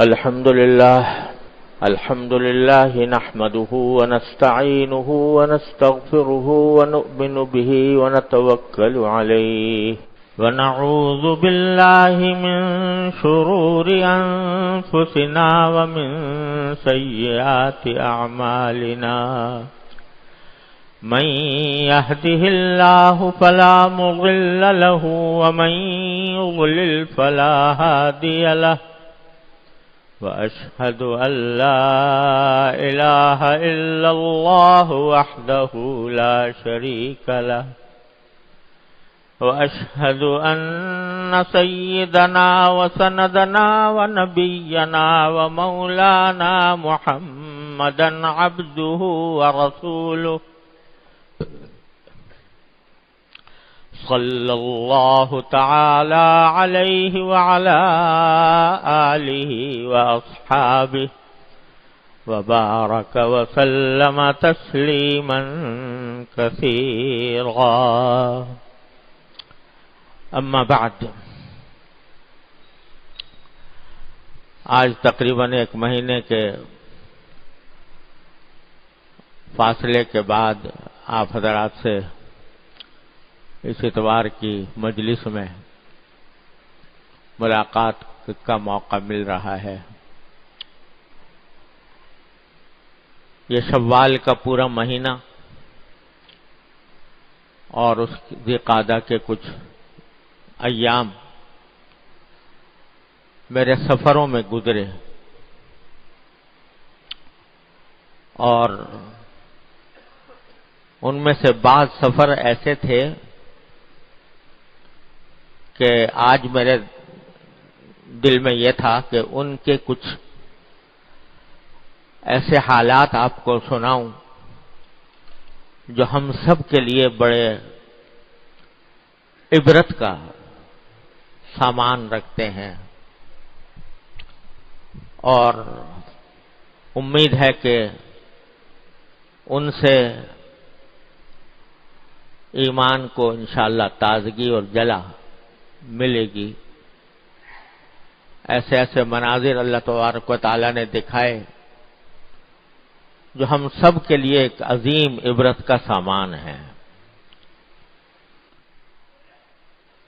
الحمد لله نحمده ونستعينه ونستغفره ونؤمن به ونتوكل عليه ونعوذ بالله من شرور أنفسنا ومن سيئات أعمالنا من يهده الله فلا مضل له ومن يضلل فلا هادي له وأشهد أن لا إله إلا الله وحده لا شريك له وأشهد أن سيدنا وسندنا ونبينا ومولانا محمدا عبده ورسوله صلى الله تعالى عليه وعلى آله وأصحابه وبارك وسلم تسليما كثيرا اما بعد آج تقریباً ایک مہینے کے فاصلے کے بعد آپ حضرات سے اس اتوار کی مجلس میں ملاقات کا موقع مل رہا ہے۔ یہ شوال کا پورا مہینہ اور اس ذی قعدہ کے کچھ ایام میرے سفروں میں گزرے، اور ان میں سے بعض سفر ایسے تھے کہ آج میرے دل میں یہ تھا کہ ان کے کچھ ایسے حالات آپ کو سناؤں جو ہم سب کے لیے بڑے عبرت کا سامان رکھتے ہیں، اور امید ہے کہ ان سے ایمان کو انشاءاللہ تازگی اور جلا ملے گی۔ ایسے ایسے مناظر اللہ تبارک و تعالیٰ نے دکھائے جو ہم سب کے لیے ایک عظیم عبرت کا سامان ہے۔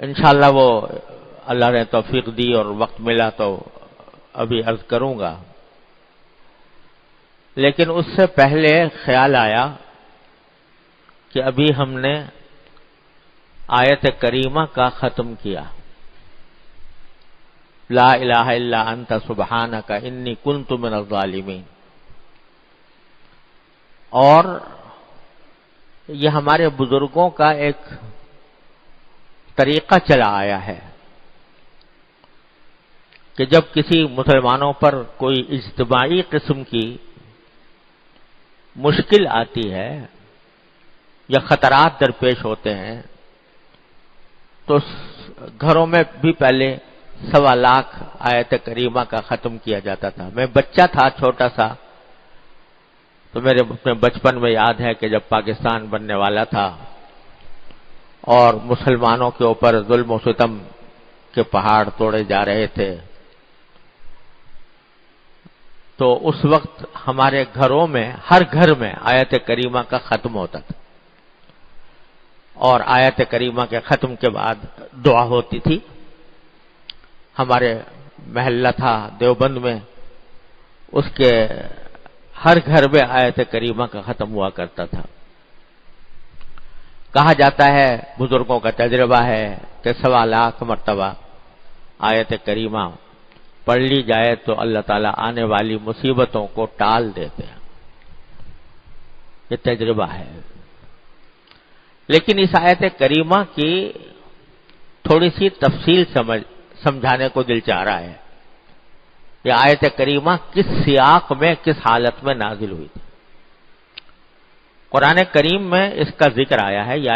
انشاءاللہ وہ اللہ نے توفیق دی اور وقت ملا تو ابھی عرض کروں گا، لیکن اس سے پہلے خیال آیا کہ ابھی ہم نے آیت کریمہ کا ختم کیا، لا الہ الا انت سبحانک انی کنت من الظالمین، اور یہ ہمارے بزرگوں کا ایک طریقہ چلا آیا ہے کہ جب کسی مسلمانوں پر کوئی اجتماعی قسم کی مشکل آتی ہے یا خطرات درپیش ہوتے ہیں تو گھروں میں بھی پہلے 1.25 لاکھ آیت کریمہ کا ختم کیا جاتا تھا۔ میں بچہ تھا چھوٹا سا، تو میرے بچپن میں یاد ہے کہ جب پاکستان بننے والا تھا اور مسلمانوں کے اوپر ظلم و ستم کے پہاڑ توڑے جا رہے تھے، تو اس وقت ہمارے گھروں میں ہر گھر میں آیت کریمہ کا ختم ہوتا تھا، اور آیت کریمہ کے ختم کے بعد دعا ہوتی تھی۔ ہمارے محلہ تھا دیوبند میں، اس کے ہر گھر میں آیت کریمہ کا ختم ہوا کرتا تھا۔ کہا جاتا ہے، بزرگوں کا تجربہ ہے کہ 1.25 لاکھ مرتبہ آیت کریمہ پڑھ لی جائے تو اللہ تعالیٰ آنے والی مصیبتوں کو ٹال دیتے ہیں۔ یہ تجربہ ہے۔ لیکن اس آیت کریمہ کی تھوڑی سی تفصیل سمجھانے کو دل چاہ رہا ہے۔ یہ آیت کریمہ کس سیاق میں، کس حالت میں نازل ہوئی تھی؟ قرآن کریم میں اس کا ذکر آیا ہے، یہ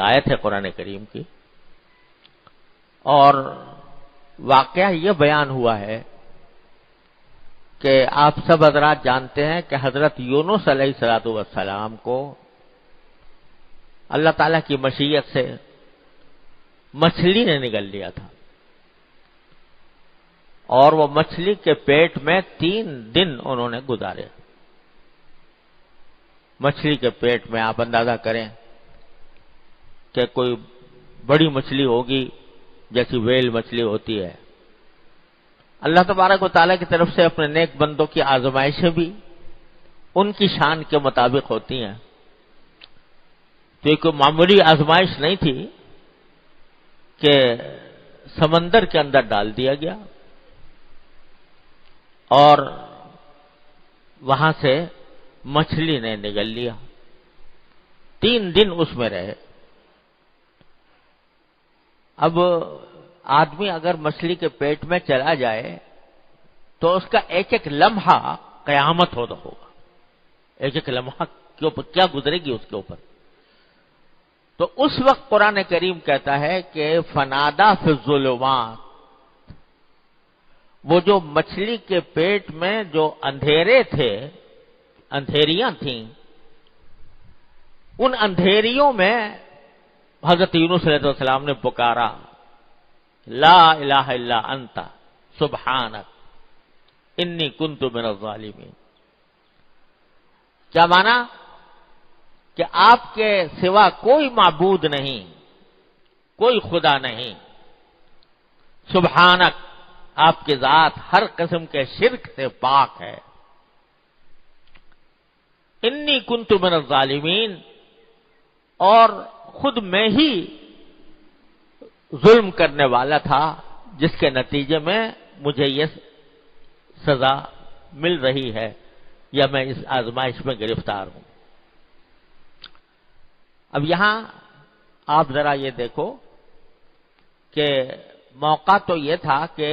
آیت ہے قرآن کریم کی، اور واقعہ یہ بیان ہوا ہے کہ آپ سب حضرات جانتے ہیں کہ حضرت یونس علیہ السلام کو اللہ تعالیٰ کی مشیت سے مچھلی نے نگل لیا تھا، اور وہ مچھلی کے پیٹ میں 3 دن انہوں نے گزارے. مچھلی کے پیٹ میں آپ اندازہ کریں کہ کوئی بڑی مچھلی ہوگی جیسی ویل مچھلی ہوتی ہے. اللہ تبارک و تعالیٰ کی طرف سے اپنے نیک بندوں کی آزمائشیں بھی ان کی شان کے مطابق ہوتی ہیں. تو یہ کوئی معمولی آزمائش نہیں تھی کہ سمندر کے اندر ڈال دیا گیا اور وہاں سے مچھلی نے نگل لیا. 3 دن اس میں رہے. اب آدمی اگر مچھلی کے پیٹ میں چلا جائے تو اس کا ایک ایک لمحہ قیامت ہوگا. ایک ایک لمحہ کے اوپر کیا گزرے گی اس کے اوپر. تو اس وقت قرآن کریم کہتا ہے کہ فنادا فی الظلمات، وہ جو مچھلی کے پیٹ میں جو اندھیرے تھے، اندھیریاں تھیں، ان اندھیریوں میں حضرت یونس علیہ السلام نے پکارا لا الہ الا انت سبحانک انی کنت من الظالمین. کیا مانا کہ آپ کے سوا کوئی معبود نہیں، کوئی خدا نہیں. سبحانک، آپ کی ذات ہر قسم کے شرک سے پاک ہے. انی کنت من الظالمین، اور خود میں ہی ظلم کرنے والا تھا جس کے نتیجے میں مجھے یہ سزا مل رہی ہے یا میں اس آزمائش میں گرفتار ہوں. اب یہاں آپ ذرا یہ دیکھو کہ موقع تو یہ تھا کہ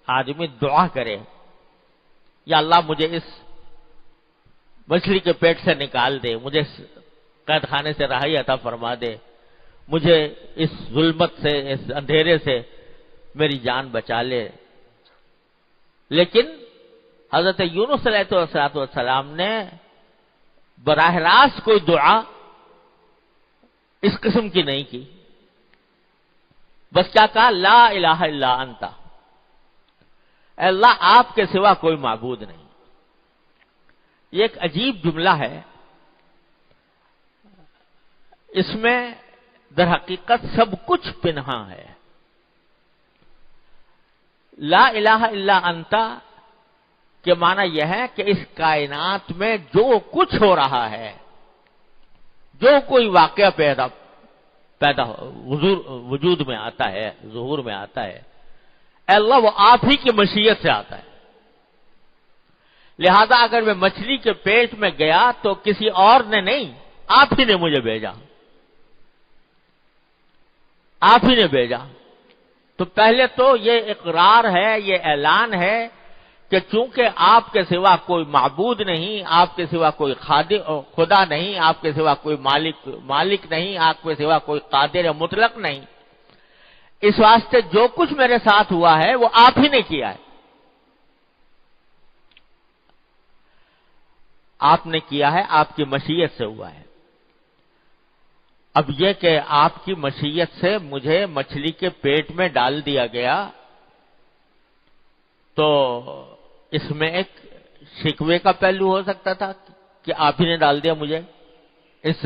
آدمی دعا کرے یا اللہ مجھے اس مچھلی کے پیٹ سے نکال دے، مجھے قید خانے سے رہائی عطا فرما دے، مجھے اس ظلمت سے، اس اندھیرے سے میری جان بچا لے. لیکن حضرت یونس علیہ السلام نے براہ راست کوئی دعا اس قسم کی نہیں کی. بس کیا کہا لا الہ الا انت، اے اللہ آپ کے سوا کوئی معبود نہیں. یہ ایک عجیب جملہ ہے. اس میں در حقیقت سب کچھ پنہاں ہے. لا الہ الا انت کے معنی یہ ہے کہ اس کائنات میں جو کچھ ہو رہا ہے، جو کوئی واقعہ پیدا وجود میں آتا ہے، ظہور میں آتا ہے، اے اللہ وہ آپ ہی کی مشیت سے آتا ہے. لہذا اگر میں مچھلی کے پیٹ میں گیا تو کسی اور نے نہیں، آپ ہی نے مجھے بھیجا، آپ ہی نے بھیجا. تو پہلے تو یہ اقرار ہے، یہ اعلان ہے کہ چونکہ آپ کے سوا کوئی معبود نہیں، آپ کے سوا کوئی خدا نہیں، آپ کے سوا کوئی مالک نہیں، آپ کے سوا کوئی قادر مطلق نہیں، اس واسطے جو کچھ میرے ساتھ ہوا ہے وہ آپ ہی نے کیا ہے. آپ نے کیا ہے، آپ کی مشیت سے ہوا ہے. اب یہ کہ آپ کی مشیت سے مجھے مچھلی کے پیٹ میں ڈال دیا گیا، تو اس میں ایک شکوے کا پہلو ہو سکتا تھا کہ آپ ہی نے ڈال دیا مجھے اس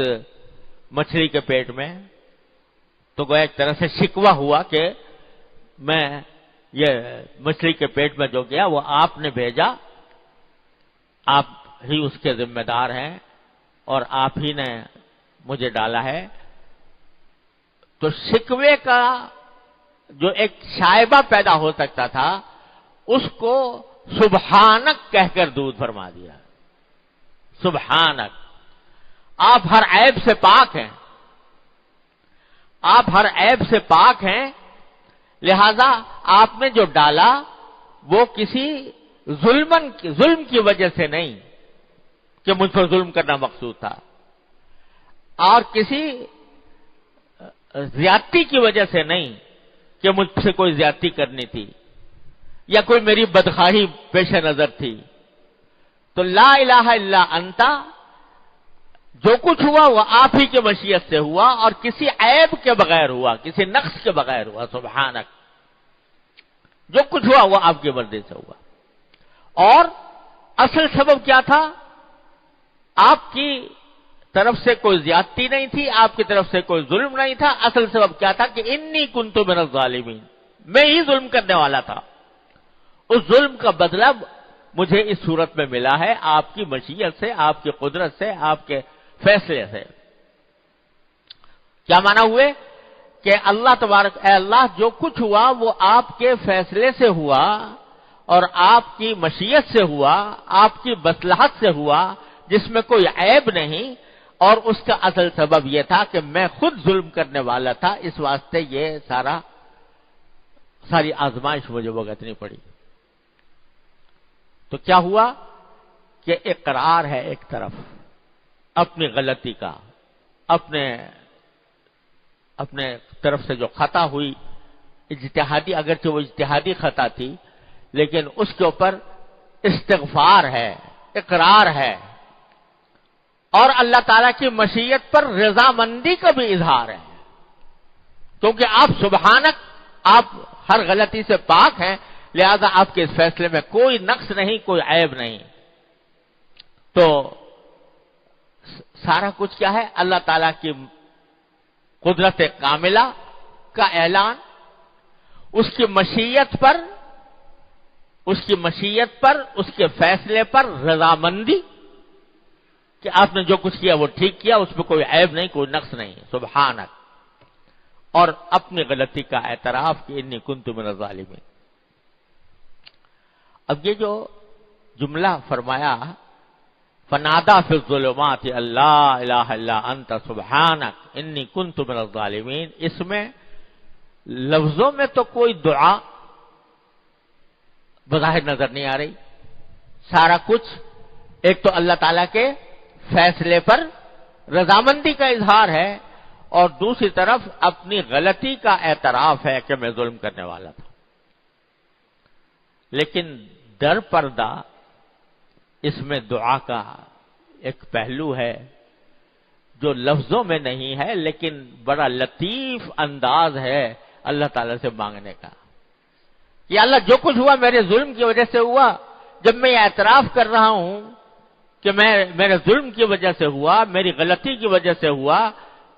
مچھلی کے پیٹ میں. تو گویا ایک طرح سے شکوہ ہوا کہ میں یہ مچھلی کے پیٹ میں جو گیا وہ آپ نے بھیجا، آپ ہی اس کے ذمہ دار ہیں اور آپ ہی نے مجھے ڈالا ہے. تو شکوے کا جو ایک شائبہ پیدا ہو سکتا تھا اس کو سبحانک کہہ کر دور فرما دیا. سبحانک، آپ ہر عیب سے پاک ہیں، آپ ہر عیب سے پاک ہیں. لہذا آپ نے جو ڈالا وہ کسی ظلم کی وجہ سے نہیں کہ مجھ پر ظلم کرنا مقصود تھا، اور کسی زیادتی کی وجہ سے نہیں کہ مجھ سے کوئی زیادتی کرنی تھی یا کوئی میری بدخواہی پیش نظر تھی. تو لا الہ الا انت، جو کچھ ہوا وہ آپ ہی کی مشیت سے ہوا اور کسی عیب کے بغیر ہوا، کسی نقص کے بغیر ہوا. سبحانک. جو کچھ ہوا وہ آپ کی مرضی سے ہوا. اور اصل سبب کیا تھا؟ آپ کی طرف سے کوئی زیادتی نہیں تھی، آپ کی طرف سے کوئی ظلم نہیں تھا. اصل سبب کیا تھا کہ انی کنت من الظالمین، میں ہی ظلم کرنے والا تھا. اس ظلم کا بدلہ مجھے اس صورت میں ملا ہے، آپ کی مشیت سے، آپ کی قدرت سے، آپ کے فیصلے سے. کیا معنی ہوئے؟ کہ اللہ تبارک، اے اللہ جو کچھ ہوا وہ آپ کے فیصلے سے ہوا اور آپ کی مشیت سے ہوا، آپ کی مصلحت سے ہوا، جس میں کوئی عیب نہیں. اور اس کا اصل سبب یہ تھا کہ میں خود ظلم کرنے والا تھا، اس واسطے یہ ساری آزمائش مجھے بھگتنی پڑی. تو کیا ہوا کہ اقرار ہے ایک طرف اپنی غلطی کا، اپنے طرف سے جو خطا ہوئی اجتہادی، اگرچہ وہ اجتہادی خطا تھی لیکن اس کے اوپر استغفار ہے، اقرار ہے، اور اللہ تعالیٰ کی مشیت پر رضامندی کا بھی اظہار ہے. کیونکہ آپ سبحانک، آپ ہر غلطی سے پاک ہیں، لہذا آپ کے اس فیصلے میں کوئی نقص نہیں، کوئی عیب نہیں. تو سارا کچھ کیا ہے؟ اللہ تعالیٰ کی قدرت کاملہ کا اعلان، اس کی مشیت پر، اس کے فیصلے پر رضامندی کہ آپ نے جو کچھ کیا وہ ٹھیک کیا، اس میں کوئی عیب نہیں، کوئی نقص نہیں، سبحانک. اور اپنی غلطی کا اعتراف کہ انی کنت من الظالمین. اب یہ جو جملہ فرمایا فنادا فی الظلمات اللہ الہ الا انت سبحانک انی کنت من الظالمین، اس میں لفظوں میں تو کوئی دعا بظاہر نظر نہیں آ رہی. سارا کچھ ایک تو اللہ تعالیٰ کے فیصلے پر رضامندی کا اظہار ہے، اور دوسری طرف اپنی غلطی کا اعتراف ہے کہ میں ظلم کرنے والا تھا. لیکن در پردہ اس میں دعا کا ایک پہلو ہے جو لفظوں میں نہیں ہے، لیکن بڑا لطیف انداز ہے اللہ تعالیٰ سے مانگنے کا. یا اللہ جو کچھ ہوا میرے ظلم کی وجہ سے ہوا، جب میں یہ اعتراف کر رہا ہوں کہ میرے ظلم کی وجہ سے ہوا، میری غلطی کی وجہ سے ہوا،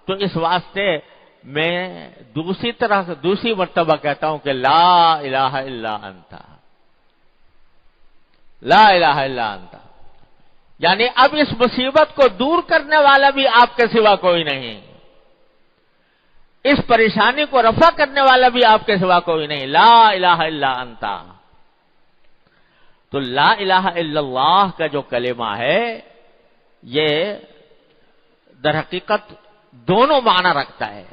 تو اس واسطے میں دوسری مرتبہ کہتا ہوں کہ لا الہ الا انت، لا الہ الا انت. یعنی اب اس مصیبت کو دور کرنے والا بھی آپ کے سوا کوئی نہیں، اس پریشانی کو رفع کرنے والا بھی آپ کے سوا کوئی نہیں. لا الہ الا انت. تو لا الہ الا اللہ کا جو کلمہ ہے یہ در حقیقت دونوں معنی رکھتا ہے.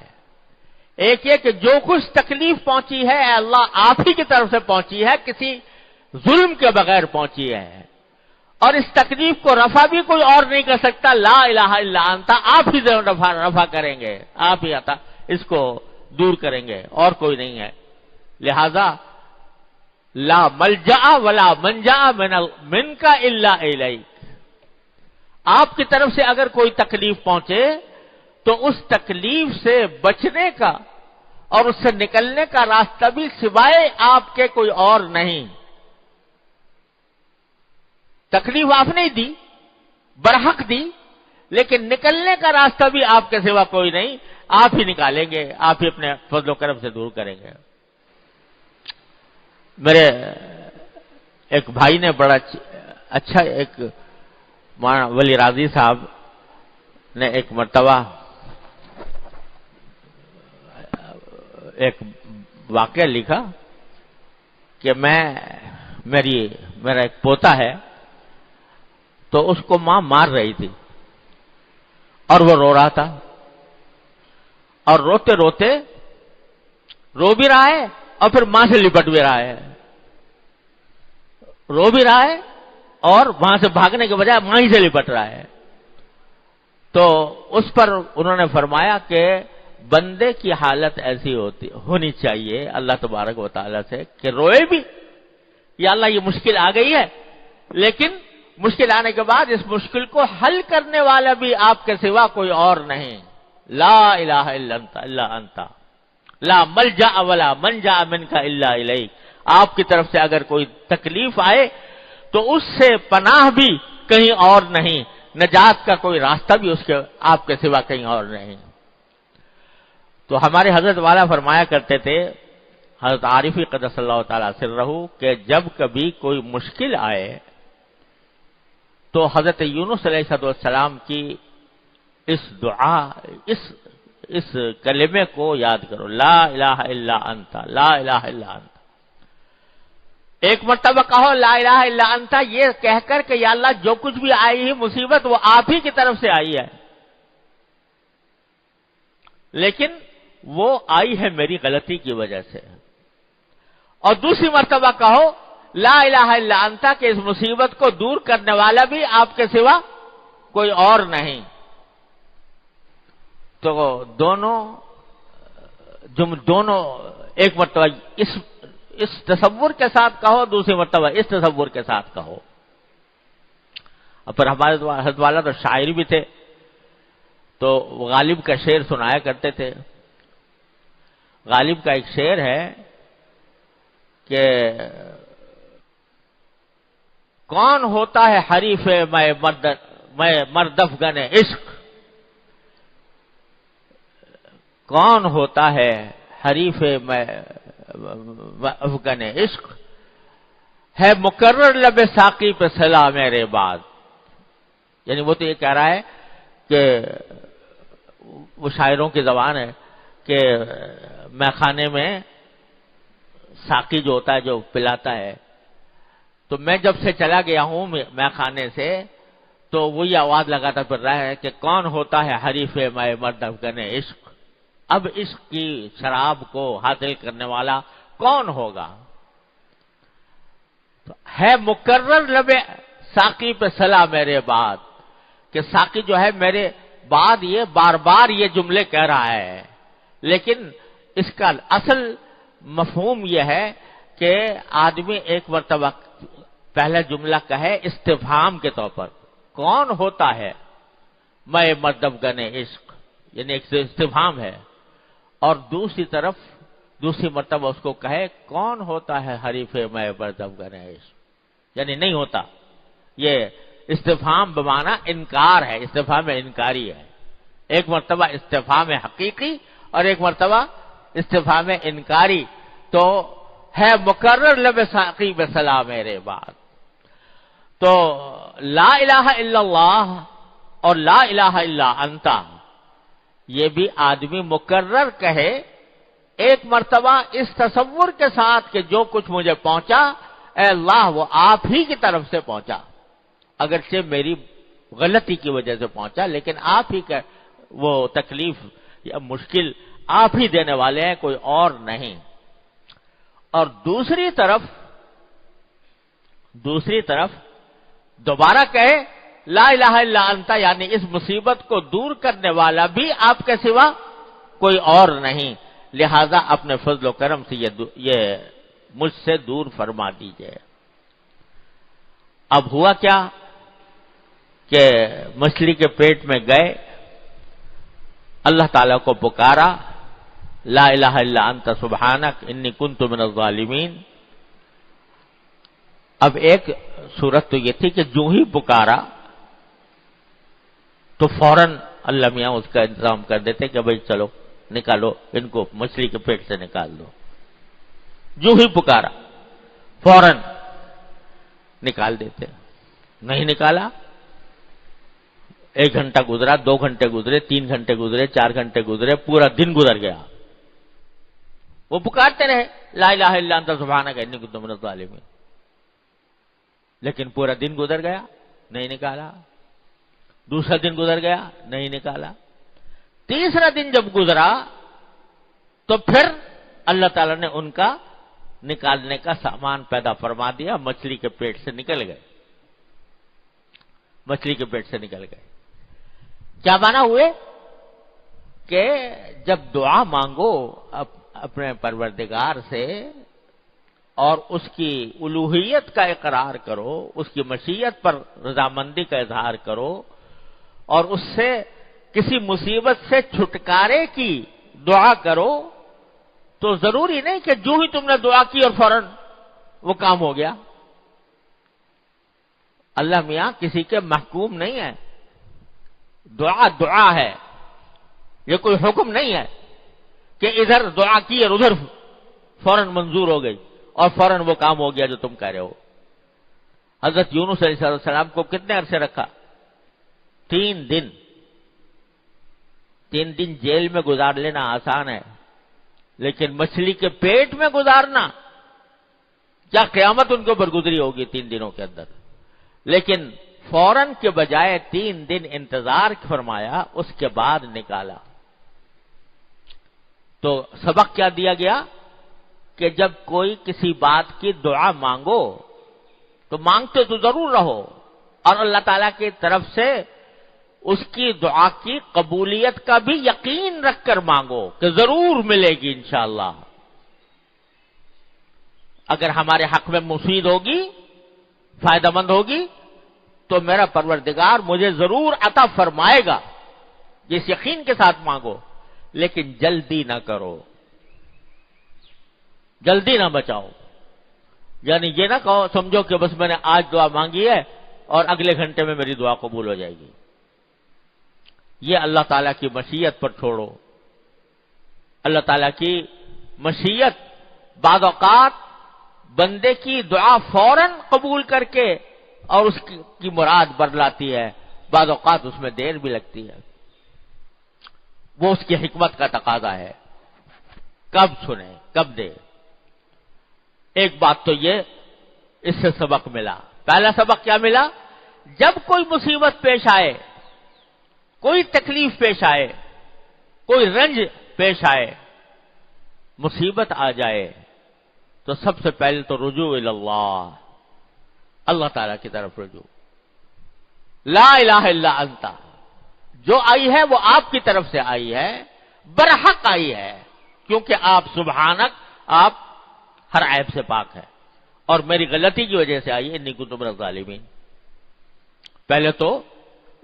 ایک یہ کہ جو کچھ تکلیف پہنچی ہے اے اللہ آپ ہی کی طرف سے پہنچی ہے، کسی ظلم کے بغیر پہنچی ہے، اور اس تکلیف کو رفع بھی کوئی اور نہیں کر سکتا. لا الہ الا انت، آپ ہی رفع کریں گے، آپ ہی عطا اس کو دور کریں گے، اور کوئی نہیں ہے. لہذا لا ملجا ولا منجا منک الا الیک. آپ کی طرف سے اگر کوئی تکلیف پہنچے تو اس تکلیف سے بچنے کا اور اس سے نکلنے کا راستہ بھی سوائے آپ کے کوئی اور نہیں. تکلیف آپ نے دی، برحق دی، لیکن نکلنے کا راستہ بھی آپ کے سوا کوئی نہیں. آپ ہی نکالیں گے، آپ ہی اپنے فضل و کرم سے دور کریں گے. میرے ایک بھائی نے بڑا اچھا، ایک ولی راضی صاحب نے ایک مرتبہ ایک واقعہ لکھا کہ میرا ایک پوتا ہے، تو اس کو ماں مار رہی تھی اور وہ رو رہا تھا، اور روتے روتے رو بھی رہا ہے اور پھر ماں سے لپٹ بھی رہا ہے، رو بھی رہا ہے اور وہاں سے بھاگنے کے بجائے ماں ہی سے لپٹ رہا ہے. تو اس پر انہوں نے فرمایا کہ بندے کی حالت ایسی ہونی چاہیے اللہ تبارک و تعالیٰ سے کہ روئے بھی، یا اللہ یہ مشکل آ گئی ہے، لیکن مشکل آنے کے بعد اس مشکل کو حل کرنے والا بھی آپ کے سوا کوئی اور نہیں. لا الہ الا انت لا ملجا ولا منجا منک الا الیک. آپ کی طرف سے اگر کوئی تکلیف آئے تو اس سے پناہ بھی کہیں اور نہیں، نجات کا کوئی راستہ بھی اس کے آپ کے سوا کہیں اور نہیں۔ تو ہمارے حضرت والا فرمایا کرتے تھے، حضرت عارفی قدس اللہ تعالیٰ سرہ، کہ جب کبھی کوئی مشکل آئے تو حضرت یونس علیہ السلام کی اس دعا، اس کلمے کو یاد کرو، لا الہ الا انت، لا الہ الا انت۔ ایک مرتبہ کہو لا الہ الا انت، یہ کہہ کر کہ یا اللہ جو کچھ بھی آئی ہے مصیبت وہ آپ ہی کی طرف سے آئی ہے، لیکن وہ آئی ہے میری غلطی کی وجہ سے۔ اور دوسری مرتبہ کہو لا الہ الا انت، کہ اس مصیبت کو دور کرنے والا بھی آپ کے سوا کوئی اور نہیں۔ تو دونوں ایک مرتبہ اس تصور کے ساتھ کہو، دوسری مرتبہ اس تصور کے ساتھ کہو۔ پر ہمارے حضرت والا تو شاعر بھی تھے، تو غالب کا شعر سنایا کرتے تھے۔ غالب کا ایک شعر ہے کہ کون ہوتا ہے حریف میں مردفگن عشق، کون ہوتا ہے حریف میں افغان عشق، ہے مقرر لب ساقی پہ سلا میرے بعد۔ یعنی وہ تو یہ کہہ رہا ہے کہ وہ شاعروں کی زبان ہے کہ میخانے میں ساقی جو ہوتا ہے جو پلاتا ہے، تو میں جب سے چلا گیا ہوں میخانے سے تو وہی آواز لگاتا پھر رہا ہے کہ کون ہوتا ہے حریف میں مرد افغان عشق، اب عشق کی شراب کو حاصل کرنے والا کون ہوگا؟ ہے مقرر لب ساقی پہ سلا میرے بعد، کہ ساقی جو ہے میرے بعد یہ بار بار یہ جملے کہہ رہا ہے، لیکن اس کا اصل مفہوم یہ ہے کہ آدمی ایک مرتبہ پہلا جملہ کہے استفہام کے طور پر، کون ہوتا ہے میں مردفگن عشق، یعنی ایک استفہام ہے، اور دوسری مرتبہ اس کو کہے کون ہوتا ہے حریف میں مردفگن عشق، یعنی نہیں ہوتا۔ یہ استفہام بمعنی انکار ہے، استفہام انکاری ہے۔ ایک مرتبہ استفہام حقیقی اور ایک مرتبہ استفہام انکاری، تو ہے مقرر لب ساقی بسلا میرے بعد۔ تو لا الہ الا اللہ اور لا الہ الا انت یہ بھی آدمی مقرر کہے ایک مرتبہ اس تصور کے ساتھ کہ جو کچھ مجھے پہنچا اے اللہ وہ آپ ہی کی طرف سے پہنچا، اگرچہ میری غلطی کی وجہ سے پہنچا، لیکن آپ ہی کا وہ تکلیف یا مشکل آپ ہی دینے والے ہیں، کوئی اور نہیں۔ اور دوسری طرف دوبارہ کہے لا الہ الا انت، یعنی اس مصیبت کو دور کرنے والا بھی آپ کے سوا کوئی اور نہیں، لہذا اپنے فضل و کرم سے یہ مجھ سے دور فرما دیجئے۔ اب ہوا کیا کہ مچھلی کے پیٹ میں گئے، اللہ تعالیٰ کو پکارا، لا الہ الا انت سبحانک انی کنت من الظالمین۔ اب ایک صورت تو یہ تھی کہ جو ہی پکارا تو فوراً اللہ میاں اس کا انتظام کر دیتے کہ بھئی چلو نکالو ان کو مچھلی کے پیٹ سے نکال دو، جو ہی پکارا فوراً نکال دیتے۔ نہیں نکالا، 1 گھنٹہ گزرا، 2 گھنٹے گزرے، 3 گھنٹے گزرے، 4 گھنٹے گزرے، پورا دن گزر گیا، وہ پکارتے رہے لا الہ الا انت سبحانک انی کنت من الظالمین، لیکن پورا دن گزر گیا نہیں نکالا، دوسرا دن گزر گیا نہیں نکالا، تیسرا دن جب گزرا تو پھر اللہ تعالیٰ نے ان کا نکالنے کا سامان پیدا فرما دیا، مچھلی کے پیٹ سے نکل گئے، مچھلی کے پیٹ سے نکل گئے۔ کیا مانا ہوئے کہ جب دعا مانگو اپنے پروردگار سے اور اس کی الوہیت کا اقرار کرو، اس کی مشیت پر رضامندی کا اظہار کرو، اور اس سے کسی مصیبت سے چھٹکارے کی دعا کرو، تو ضروری نہیں کہ جو ہی تم نے دعا کی اور فوراً وہ کام ہو گیا۔ اللہ میاں کسی کے محکوم نہیں ہے، دعا دعا ہے، یہ کوئی حکم نہیں ہے کہ ادھر دعا کی اور ادھر فوراً منظور ہو گئی اور فوراً وہ کام ہو گیا جو تم کہہ رہے ہو۔ حضرت یونس علیہ السلام کو کتنے عرصے رکھا؟ 3 دن۔ 3 دن جیل میں گزار لینا آسان ہے، لیکن مچھلی کے پیٹ میں گزارنا، کیا قیامت ان کے اوپر گزری ہوگی 3 دنوں کے اندر۔ لیکن فوراً کے بجائے 3 دن انتظار فرمایا، اس کے بعد نکالا۔ تو سبق کیا دیا گیا کہ جب کوئی کسی بات کی دعا مانگو تو مانگتے تو ضرور رہو، اور اللہ تعالیٰ کی طرف سے اس کی دعا کی قبولیت کا بھی یقین رکھ کر مانگو کہ ضرور ملے گی انشاءاللہ۔ اگر ہمارے حق میں مفید ہوگی، فائدہ مند ہوگی، تو میرا پروردگار مجھے ضرور عطا فرمائے گا، جس یقین کے ساتھ مانگو۔ لیکن جلدی نہ کرو، جلدی نہ بچاؤ، یعنی یہ نہ کہو سمجھو کہ بس میں نے آج دعا مانگی ہے اور اگلے گھنٹے میں میری دعا قبول ہو جائے گی۔ یہ اللہ تعالیٰ کی مشیت پر چھوڑو۔ اللہ تعالیٰ کی مشیت بعض اوقات بندے کی دعا فوراً قبول کر کے اور اس کی مراد بدلاتی ہے، بعض اوقات اس میں دیر بھی لگتی ہے۔ وہ اس کی حکمت کا تقاضا ہے، کب سنے کب دے۔ ایک بات تو یہ اس سے سبق ملا۔ پہلا سبق کیا ملا؟ جب کوئی مصیبت پیش آئے، کوئی تکلیف پیش آئے، کوئی رنج پیش آئے، مصیبت آ جائے، تو سب سے پہلے تو رجوع اللہ، اللہ تعالیٰ کی طرف رجوع۔ لا الہ الا انت، جو آئی ہے وہ آپ کی طرف سے آئی ہے، برحق آئی ہے، کیونکہ آپ سبحانک، آپ ہر عیب سے پاک ہے، اور میری غلطی کی وجہ سے آئی ہے، انی کنت من الظالمین۔ پہلے تو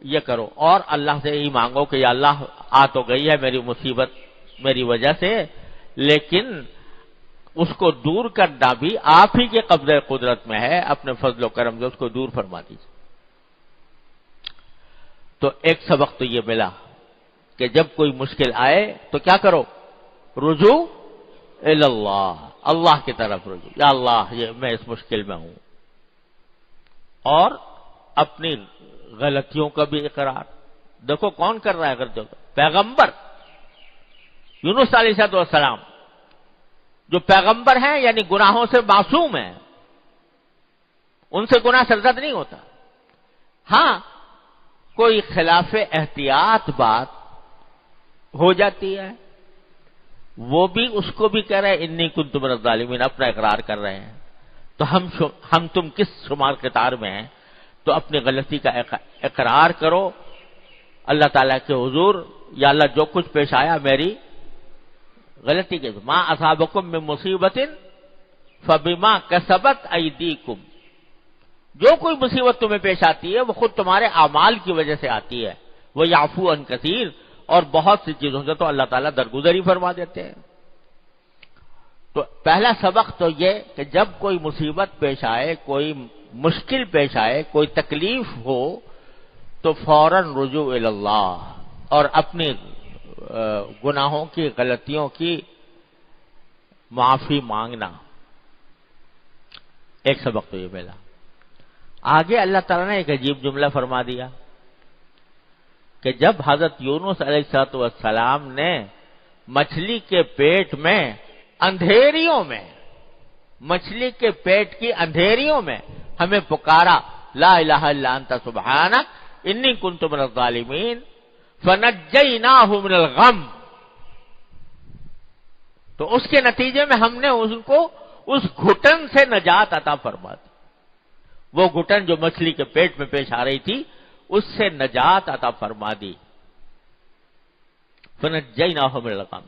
یہ کرو، اور اللہ سے یہی مانگو کہ یا اللہ آ تو گئی ہے میری مصیبت میری وجہ سے، لیکن اس کو دور کرنا بھی آپ ہی کے قبضہ قدرت میں ہے، اپنے فضل و کرم سے اس کو دور فرما دیجیے۔ تو ایک سبق تو یہ ملا کہ جب کوئی مشکل آئے تو کیا کرو؟ رجوع اللہ، اللہ کی طرف رجوع، یا اللہ یہ میں اس مشکل میں ہوں، اور اپنی غلطیوں کا بھی اقرار۔ دیکھو کون کر رہا ہے غلطیوں کا؟ پیغمبر یونس علیہ السلام، جو پیغمبر ہیں یعنی گناہوں سے معصوم ہیں، ان سے گناہ سرزد نہیں ہوتا۔ ہاں کوئی خلاف احتیاط بات ہو جاتی ہے، وہ بھی اس کو بھی کہہ رہے انی کنت من الظالمین، اپنا اقرار کر رہے ہیں۔ تو ہم تم کس شمار قطار میں ہیں؟ تو اپنی غلطی کا اقرار کرو اللہ تعالیٰ کے حضور، یا اللہ جو کچھ پیش آیا میری غلطی کے، ما اصابکم من مصیبت فبما کسبت ایدیکم، جو کوئی مصیبت تمہیں پیش آتی ہے وہ خود تمہارے اعمال کی وجہ سے آتی ہے، وہ یعفو عن کثیر، اور بہت سی چیزوں سے تو اللہ تعالیٰ درگزر ہی فرما دیتے ہیں۔ تو پہلا سبق تو یہ کہ جب کوئی مصیبت پیش آئے، کوئی مشکل پیش آئے، کوئی تکلیف ہو، تو فوراً رجوع اللہ، اور اپنی گناہوں کی، غلطیوں کی معافی مانگنا۔ ایک سبق تو یہ ملا۔ آگے اللہ تعالیٰ نے ایک عجیب جملہ فرما دیا کہ جب حضرت یونس علیہ السلام نے مچھلی کے پیٹ میں اندھیریوں میں، مچھلی کے پیٹ کی اندھیریوں میں ہمیں پکارا، لا الہ الا انت سبحانک انی کنت من الظالمین فنجیناہ من الغم، تو اس کے نتیجے میں ہم نے ان کو اس گھٹن سے نجات عطا فرما دی۔ وہ گھٹن جو مچھلی کے پیٹ میں پیش آ رہی تھی، اس سے نجات عطا فرما دی۔ فنجیناہ من الغم،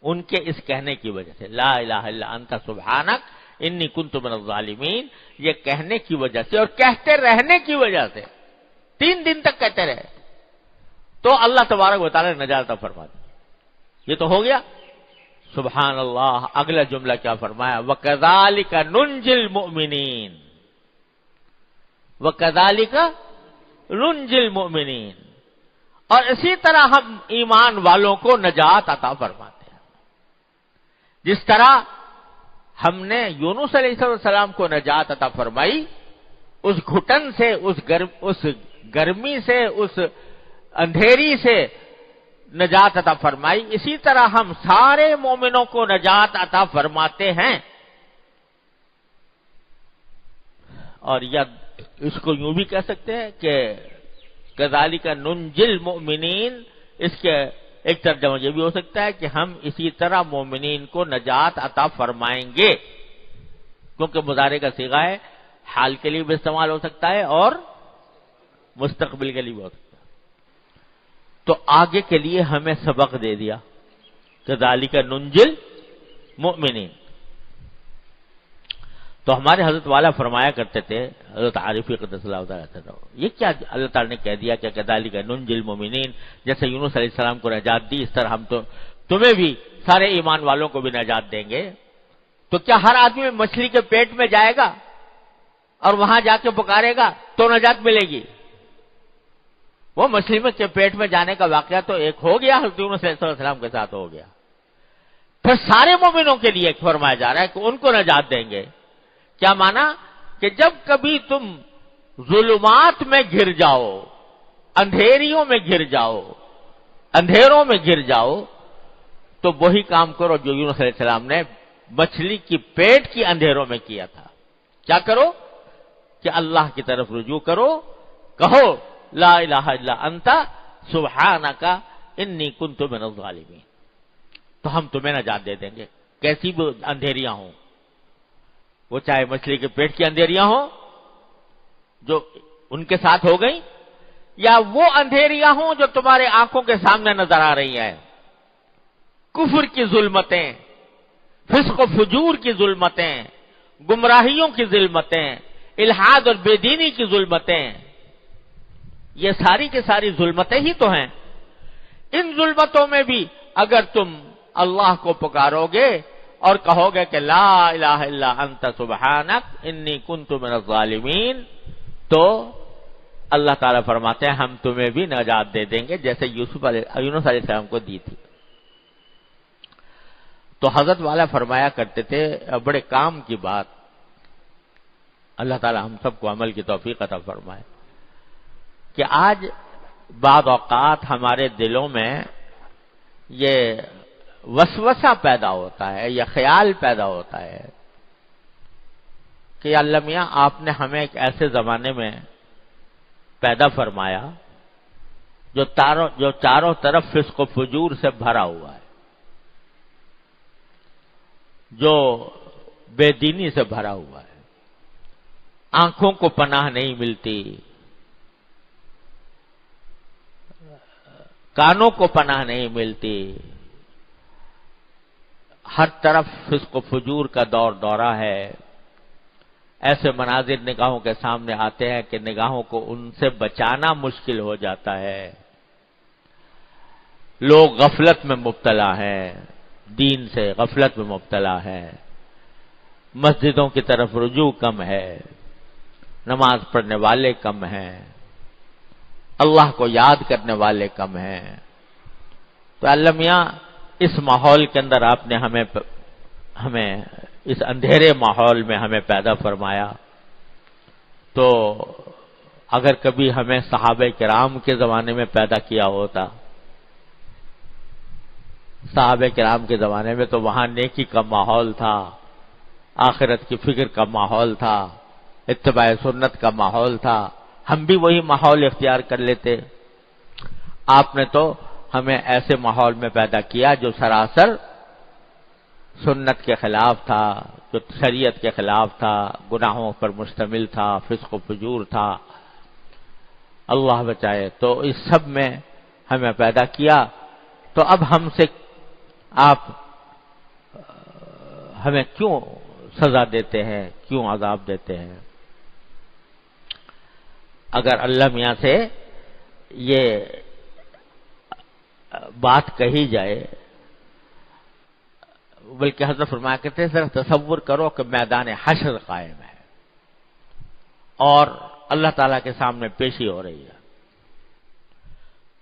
ان کے اس کہنے کی وجہ سے، لا الہ الا انت سبحانک انی کنت من الظالمین، یہ کہنے کی وجہ سے اور کہتے رہنے کی وجہ سے، 3 دن تک کہتے رہے، تو اللہ تبارک و تعالی نے نجات عطا فرما دی۔ یہ تو ہو گیا۔ سبحان اللہ، اگلا جملہ کیا فرمایا؟ وَكَذَلِكَ نُنْجِي الْمُؤْمِنِينَ، وَكَذَلِكَ نُنْجِي الْمُؤْمِنِينَ، اور اسی طرح ہم ایمان والوں کو نجات عطا فرماتے ہیں۔ جس طرح ہم نے یونس علیہ السلام کو نجات عطا فرمائی، اس گھٹن سے، اس گرمی سے، اس اندھیری سے نجات عطا فرمائی، اسی طرح ہم سارے مومنوں کو نجات عطا فرماتے ہیں۔ اور یا اس کو یوں بھی کہہ سکتے ہیں کہ کذالک ننجی المؤمنین، اس کے ایک ترجمہ یہ بھی ہو سکتا ہے کہ ہم اسی طرح مومنین کو نجات عطا فرمائیں گے، کیونکہ مضارع کا صیغہ ہے، حال کے لیے بھی استعمال ہو سکتا ہے اور مستقبل کے لیے بھی ہو سکتا ہے۔ تو آگے کے لیے ہمیں سبق دے دیا، کذالک ننجی المؤمنین۔ تو ہمارے حضرت والا فرمایا کرتے تھے، حضرت عارفی قدس اللہ تعالیٰ، یہ کیا اللہ تعالیٰ نے کہہ دیا کہ کذالک ننجی المؤمنین، جیسے یونس علیہ السلام کو نجات دی، اس طرح ہم تو تمہیں بھی، سارے ایمان والوں کو بھی نجات دیں گے۔ تو کیا ہر آدمی مچھلی کے پیٹ میں جائے گا اور وہاں جا کے پکارے گا تو نجات ملے گی؟ وہ مچھلی میں کے پیٹ میں جانے کا واقعہ تو ایک ہو گیا، حضرت یونس علیہ السلام کے ساتھ ہو گیا، پھر سارے مومنوں کے لیے فرمایا جا رہا ہے کہ ان کو نجات دیں گے۔ کیا مانا؟ کہ جب کبھی تم ظلمات میں گر جاؤ، اندھیریوں میں گر جاؤ، اندھیروں میں گر جاؤ، تو وہی کام کرو جو یونس علیہ السلام نے مچھلی کی پیٹ کی اندھیروں میں کیا تھا۔ کیا کرو؟ کہ اللہ کی طرف رجوع کرو، کہو لا الہ الا انت سبحانک انی کنت من الظالمین، تو ہم تمہیں نجات دے دیں گے، کیسی بھی اندھیریاں ہوں، وہ چاہے مچھلی کے پیٹ کی اندھیریاں ہوں جو ان کے ساتھ ہو گئیں، یا وہ اندھیریاں ہوں جو تمہارے آنکھوں کے سامنے نظر آ رہی ہیں، کفر کی ظلمتیں، فسق و فجور کی ظلمتیں، گمراہیوں کی ظلمتیں، الحاد اور بے دینی کی ظلمتیں، یہ ساری کی ساری ظلمتیں ہی تو ہیں۔ ان ظلمتوں میں بھی اگر تم اللہ کو پکارو گے اور کہو گے کہ لا الہ الا انت سبحانک انی کنت من الظالمین، تو اللہ تعالیٰ فرماتے ہیں ہم تمہیں بھی نجات دے دیں گے جیسے یونس علیہ السلام کو دی تھی۔ تو حضرت والا فرمایا کرتے تھے، بڑے کام کی بات، اللہ تعالیٰ ہم سب کو عمل کی توفیق عطا فرمائے، کہ آج بعض اوقات ہمارے دلوں میں یہ وسوسہ پیدا ہوتا ہے یا خیال پیدا ہوتا ہے کہ اللہ میاں آپ نے ہمیں ایک ایسے زمانے میں پیدا فرمایا جو چاروں طرف فسق و فجور سے بھرا ہوا ہے، جو بے دینی سے بھرا ہوا ہے، آنکھوں کو پناہ نہیں ملتی، کانوں کو پناہ نہیں ملتی، ہر طرف فسق و فجور کا دور دورہ ہے، ایسے مناظر نگاہوں کے سامنے آتے ہیں کہ نگاہوں کو ان سے بچانا مشکل ہو جاتا ہے، لوگ غفلت میں مبتلا ہیں، دین سے غفلت میں مبتلا ہے، مسجدوں کی طرف رجوع کم ہے، نماز پڑھنے والے کم ہیں، اللہ کو یاد کرنے والے کم ہیں۔ تو اللہ میاں اس ماحول کے اندر آپ نے ہمیں اس اندھیرے ماحول میں ہمیں پیدا فرمایا، تو اگر کبھی ہمیں صحابہ کرام کے زمانے میں پیدا کیا ہوتا، صحابہ کرام کے زمانے میں تو وہاں نیکی کا ماحول تھا، آخرت کی فکر کا ماحول تھا، اتباع سنت کا ماحول تھا، ہم بھی وہی ماحول اختیار کر لیتے۔ آپ نے تو ہمیں ایسے ماحول میں پیدا کیا جو سراسر سنت کے خلاف تھا، جو شریعت کے خلاف تھا، گناہوں پر مشتمل تھا، فسق و فجور تھا، اللہ بچائے۔ تو اس سب میں ہمیں پیدا کیا، تو اب ہم سے آپ ہمیں کیوں سزا دیتے ہیں، کیوں عذاب دیتے ہیں؟ اگر اللہ میاں سے یہ بات کہی جائے بلکہ حضرت فرمایا کرتے ہیں ذرا تصور کرو کہ میدان حشر قائم ہے اور اللہ تعالیٰ کے سامنے پیشی ہو رہی ہے،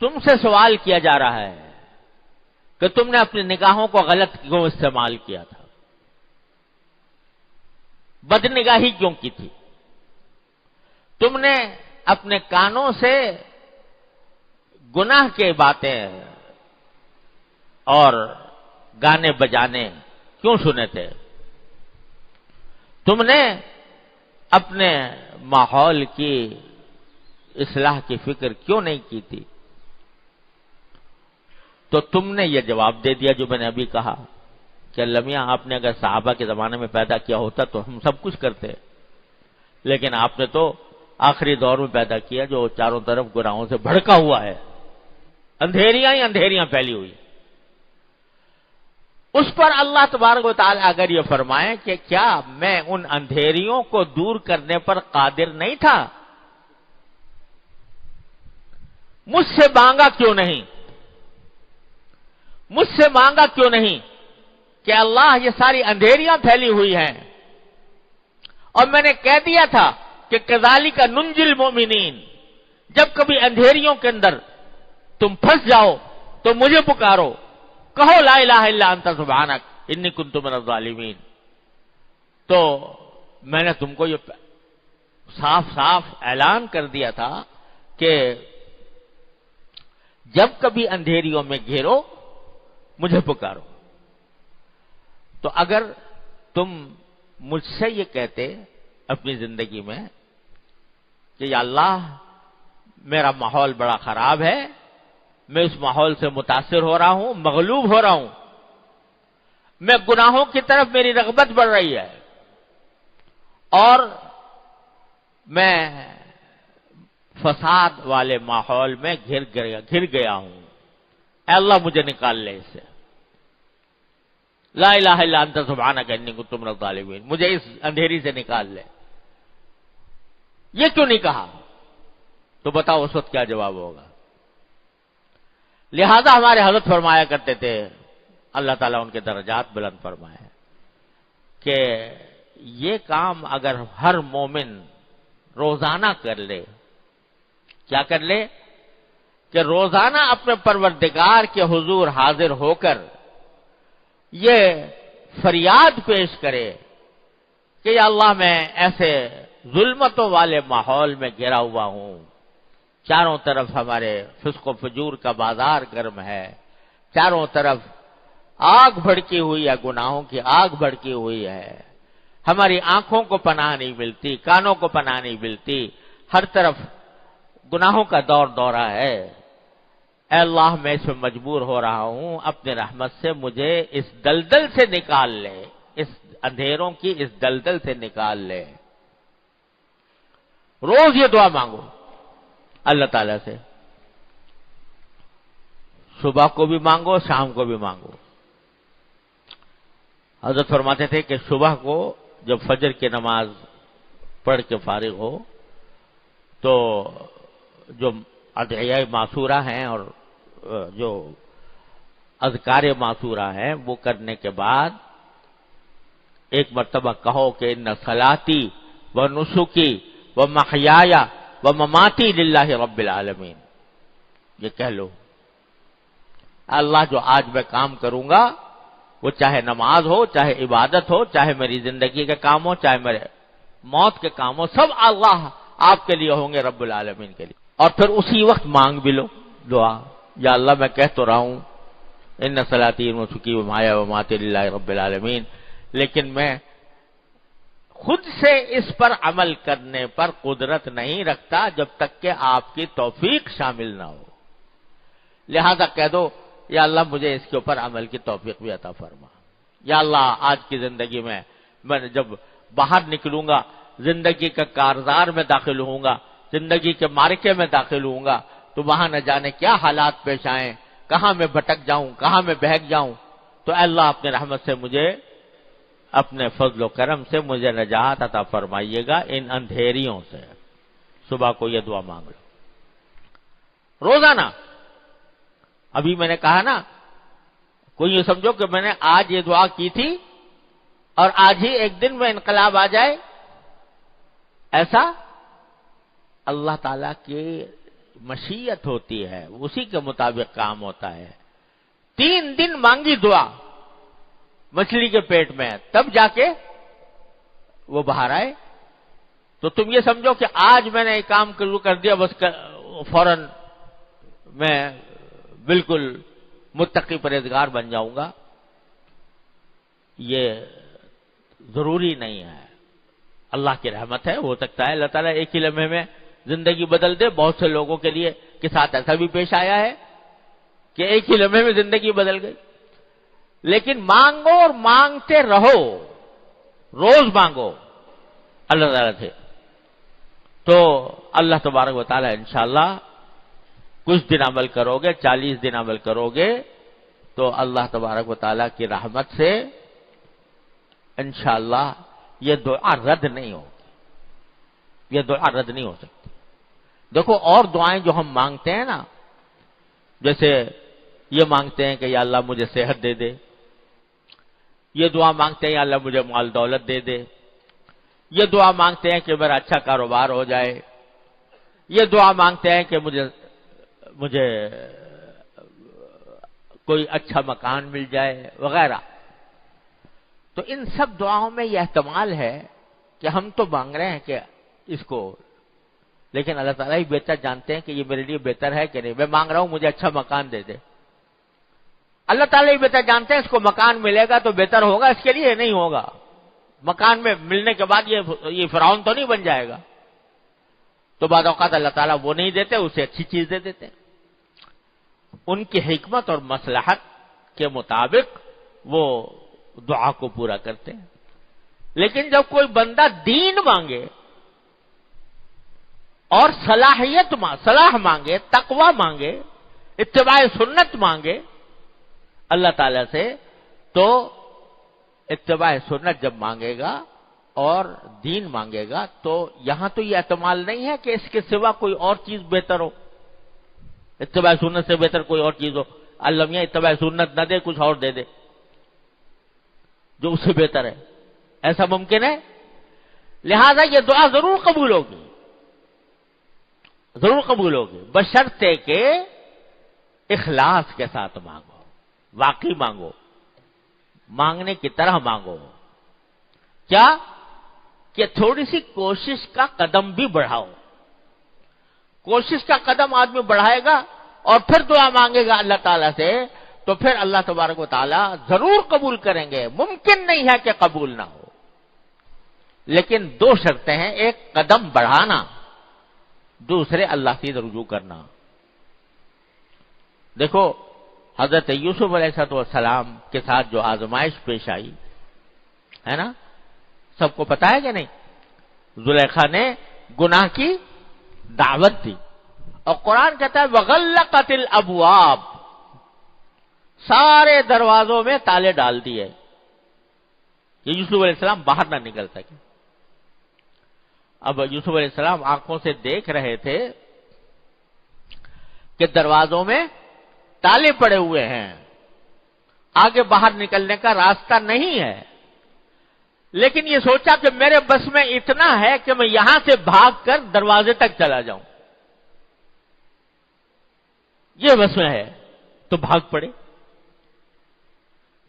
تم سے سوال کیا جا رہا ہے کہ تم نے اپنی نگاہوں کو غلط کیوں استعمال کیا تھا، بد نگاہی کیوں کی تھی، تم نے اپنے کانوں سے گناہ کے باتیں اور گانے بجانے کیوں سنے تھے، تم نے اپنے ماحول کی اصلاح کی فکر کیوں نہیں کی تھی؟ تو تم نے یہ جواب دے دیا جو میں نے ابھی کہا کہ اللہ میاں آپ نے اگر صحابہ کے زمانے میں پیدا کیا ہوتا تو ہم سب کچھ کرتے، لیکن آپ نے تو آخری دور میں پیدا کیا جو چاروں طرف گناہوں سے بھڑکا ہوا ہے، اندھیریاں ہی اندھیریاں پھیلی ہوئی۔ اس پر اللہ تبارک و تعالی اگر یہ فرمائے کہ کیا میں ان اندھیریوں کو دور کرنے پر قادر نہیں تھا، مجھ سے مانگا کیوں نہیں، مجھ سے مانگا کیوں نہیں کہ اللہ یہ ساری اندھیریاں پھیلی ہوئی ہیں، اور میں نے کہہ دیا تھا کہ کذالک ننجی المؤمنین، جب کبھی اندھیریوں کے اندر تم پھنس جاؤ تو مجھے پکارو، کہو لا الہ الا انت سبحانک انی کنت من الظالمین۔ تو میں نے تم کو یہ صاف صاف اعلان کر دیا تھا کہ جب کبھی اندھیریوں میں گھیرو مجھے پکارو۔ تو اگر تم مجھ سے یہ کہتے اپنی زندگی میں کہ یا اللہ میرا ماحول بڑا خراب ہے، میں اس ماحول سے متاثر ہو رہا ہوں، مغلوب ہو رہا ہوں، میں گناہوں کی طرف میری رغبت بڑھ رہی ہے اور میں فساد والے ماحول میں گھر گیا ہوں، اے اللہ مجھے نکال لے اس سے، لا الہ الا انت سبحانک انی کنت من الظالمین، مجھے اس اندھیری سے نکال لے۔ یہ کیوں نہیں کہا؟ تو بتاؤ اس وقت کیا جواب ہوگا؟ لہذا ہمارے حضرت فرمایا کرتے تھے، اللہ تعالیٰ ان کے درجات بلند فرمائے، کہ یہ کام اگر ہر مومن روزانہ کر لے، کیا کر لے؟ کہ روزانہ اپنے پروردگار کے حضور حاضر ہو کر یہ فریاد پیش کرے کہ یا اللہ میں ایسے ظلمتوں والے ماحول میں گھرا ہوا ہوں، چاروں طرف ہمارے فسق و فجور کا بازار گرم ہے، چاروں طرف آگ بھڑکی ہوئی ہے، گناہوں کی آگ بھڑکی ہوئی ہے، ہماری آنکھوں کو پناہ نہیں ملتی، کانوں کو پناہ نہیں ملتی، ہر طرف گناہوں کا دور دورہ ہے، اے اللہ میں اس میں مجبور ہو رہا ہوں، اپنے رحمت سے مجھے اس دلدل سے نکال لے، اس اندھیروں کی اس دلدل سے نکال لے۔ روز یہ دعا مانگو اللہ تعالیٰ سے، صبح کو بھی مانگو، شام کو بھی مانگو۔ حضرت فرماتے تھے کہ صبح کو جب فجر کی نماز پڑھ کے فارغ ہو تو جو ادعیہ معصورہ ہیں اور جو اذکار معصورہ ہیں وہ کرنے کے بعد ایک مرتبہ کہو کہ ان صلاتی و نسکی و محیای و مماتی للہ رب العالمین، یہ کہہ لو اللہ جو آج میں کام کروں گا وہ چاہے نماز ہو، چاہے عبادت ہو، چاہے میری زندگی کے کام ہو، چاہے میرے موت کے کام ہو، سب اللہ آپ کے لیے ہوں گے، رب العالمین کے لیے۔ اور پھر اسی وقت مانگ بھی لو دعا، یا اللہ میں کہہ تو رہا ہوں ان صلاتی و نسکی و محیای و مماتی للہ رب العالمین، لیکن میں خود سے اس پر عمل کرنے پر قدرت نہیں رکھتا جب تک کہ آپ کی توفیق شامل نہ ہو، لہذا کہہ دو یا اللہ مجھے اس کے اوپر عمل کی توفیق بھی عطا فرما۔ یا اللہ آج کی زندگی میں جب باہر نکلوں گا، زندگی کا کارزار میں داخل ہوں گا، زندگی کے معرکے میں داخل ہوں گا، تو وہاں نہ جانے کیا حالات پیش آئیں، کہاں میں بھٹک جاؤں، کہاں میں بہک جاؤں، تو اے اللہ اپنے رحمت سے مجھے، اپنے فضل و کرم سے مجھے نجات عطا فرمائیے گا ان اندھیریوں سے۔ صبح کو یہ دعا مانگ لو روزانہ۔ ابھی میں نے کہا نا کوئی یہ سمجھو کہ میں نے آج یہ دعا کی تھی اور آج ہی ایک دن میں انقلاب آ جائے، ایسا اللہ تعالی کی مشیت ہوتی ہے، اسی کے مطابق کام ہوتا ہے۔ 3 دن مانگی دعا مچھلی کے پیٹ میں، تب جا کے وہ باہر آئے۔ تو تم یہ سمجھو کہ آج میں نے ایک کام شروع کر دیا، بس فوراً میں بالکل متقی پرہیزگار بن جاؤں گا، یہ ضروری نہیں ہے۔ اللہ کی رحمت ہے، ہو سکتا ہے اللہ تعالیٰ ایک ہی لمحے میں زندگی بدل دے۔ بہت سے لوگوں کے لیے کے ساتھ ایسا بھی پیش آیا ہے کہ ایک ہی لمحے میں زندگی بدل گئی۔ لیکن مانگو اور مانگتے رہو، روز مانگو اللہ تعالیٰ سے، تو اللہ تبارک و تعالیٰ انشاءاللہ کچھ دن عمل کرو گے، 40 دن عمل کرو گے تو اللہ تبارک و تعالیٰ کی رحمت سے انشاءاللہ یہ دعا رد نہیں ہوگی، یہ دعا رد نہیں ہو سکتی۔ دیکھو اور دعائیں جو ہم مانگتے ہیں نا، جیسے یہ مانگتے ہیں کہ یا اللہ مجھے صحت دے دے، یہ دعا مانگتے ہیں یا اللہ مجھے مال دولت دے دے، یہ دعا مانگتے ہیں کہ میرا اچھا کاروبار ہو جائے، یہ دعا مانگتے ہیں کہ مجھے کوئی اچھا مکان مل جائے وغیرہ۔ تو ان سب دعاؤں میں یہ احتمال ہے کہ ہم تو مانگ رہے ہیں کہ اس کو، لیکن اللہ تعالیٰ ہی بہتر جانتے ہیں کہ یہ میرے لیے بہتر ہے کہ نہیں۔ میں مانگ رہا ہوں مجھے اچھا مکان دے دے، اللہ تعالیٰ ہی بہتر جانتے ہیں اس کو مکان ملے گا تو بہتر ہوگا، اس کے لیے نہیں ہوگا۔ مکان میں ملنے کے بعد یہ فرعون تو نہیں بن جائے گا، تو بعض اوقات اللہ تعالیٰ وہ نہیں دیتے، اسے اچھی چیز دے دیتے، ان کی حکمت اور مصلحت کے مطابق وہ دعا کو پورا کرتے ہیں۔ لیکن جب کوئی بندہ دین مانگے اور صلاح مانگے، تقوی مانگے، اتباع سنت مانگے اللہ تعالیٰ سے، تو اتباع سنت جب مانگے گا اور دین مانگے گا تو یہاں تو یہ احتمال نہیں ہے کہ اس کے سوا کوئی اور چیز بہتر ہو، اتباع سنت سے بہتر کوئی اور چیز ہو، اللہ میاں اتباع سنت نہ دے کچھ اور دے دے جو اس سے بہتر ہے، ایسا ممکن ہے؟ لہذا یہ دعا ضرور قبول ہوگی، ضرور قبول ہوگی، بشرطے کہ اخلاص کے ساتھ مانگو، واقعی مانگو، مانگنے کی طرح مانگو۔ کیا کہ تھوڑی سی کوشش کا قدم بھی بڑھاؤ، کوشش کا قدم آدمی بڑھائے گا اور پھر دعا مانگے گا اللہ تعالیٰ سے، تو پھر اللہ تبارک و تعالیٰ ضرور قبول کریں گے۔ ممکن نہیں ہے کہ قبول نہ ہو، لیکن 2 شرطیں ہیں، ایک قدم بڑھانا، دوسرے اللہ سے رجوع کرنا۔ دیکھو حضرت یوسف علیہ السلام کے ساتھ جو آزمائش پیش آئی ہے نا، سب کو پتا ہے کہ نہیں؟ زلیخا نے گناہ کی دعوت دی اور قرآن کہتا ہے وغلقت الابواب، سارے دروازوں میں تالے ڈال دیے کہ یوسف علیہ السلام باہر نہ نکل سکے۔ اب یوسف علیہ السلام آنکھوں سے دیکھ رہے تھے کہ دروازوں میں تالے پڑے ہوئے ہیں، آگے باہر نکلنے کا راستہ نہیں ہے، لیکن یہ سوچا کہ میرے بس میں اتنا ہے کہ میں یہاں سے بھاگ کر دروازے تک چلا جاؤں، یہ بس میں ہے، تو بھاگ پڑے۔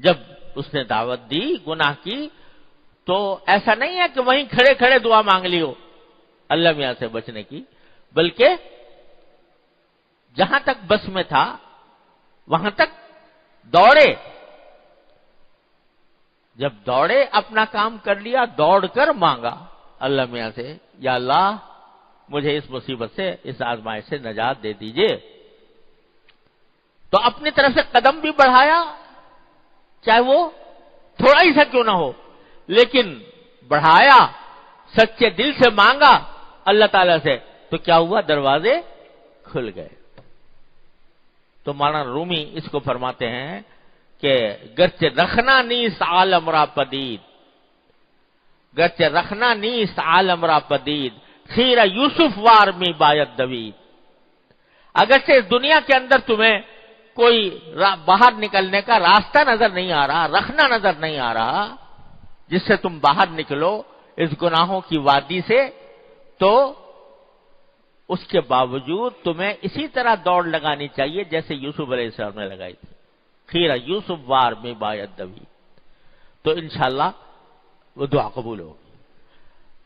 جب اس نے دعوت دی گناہ کی تو ایسا نہیں ہے کہ وہیں کھڑے کھڑے دعا مانگ لی ہو اللہ میاں سے بچنے کی، بلکہ جہاں تک بس میں تھا وہاں تک دوڑے، جب دوڑے اپنا کام کر لیا، دوڑ کر مانگا اللہ میاں سے یا اللہ مجھے اس مصیبت سے، اس آزمائش سے نجات دے دیجئے۔ تو اپنی طرف سے قدم بھی بڑھایا، چاہے وہ تھوڑا ہی سا کیوں نہ ہو، لیکن بڑھایا، سچے دل سے مانگا اللہ تعالیٰ سے، تو کیا ہوا؟ دروازے کھل گئے۔ تو مولانا رومی اس کو فرماتے ہیں کہ گرچہ رکھنا نیست عالم را پدید، گرچہ رکھنا نیست عالم را پدید، خیرہ یوسف وار می باید دوید۔ اگرچہ اس دنیا کے اندر تمہیں کوئی باہر نکلنے کا راستہ نظر نہیں آ رہا، رکھنا نظر نہیں آ رہا جس سے تم باہر نکلو اس گناہوں کی وادی سے، تو اس کے باوجود تمہیں اسی طرح دوڑ لگانی چاہیے جیسے یوسف علیہ السلام نے لگائی تھی. خیرہ یوسف وار میں باید دوی، تو انشاءاللہ وہ دعا قبول ہوگی.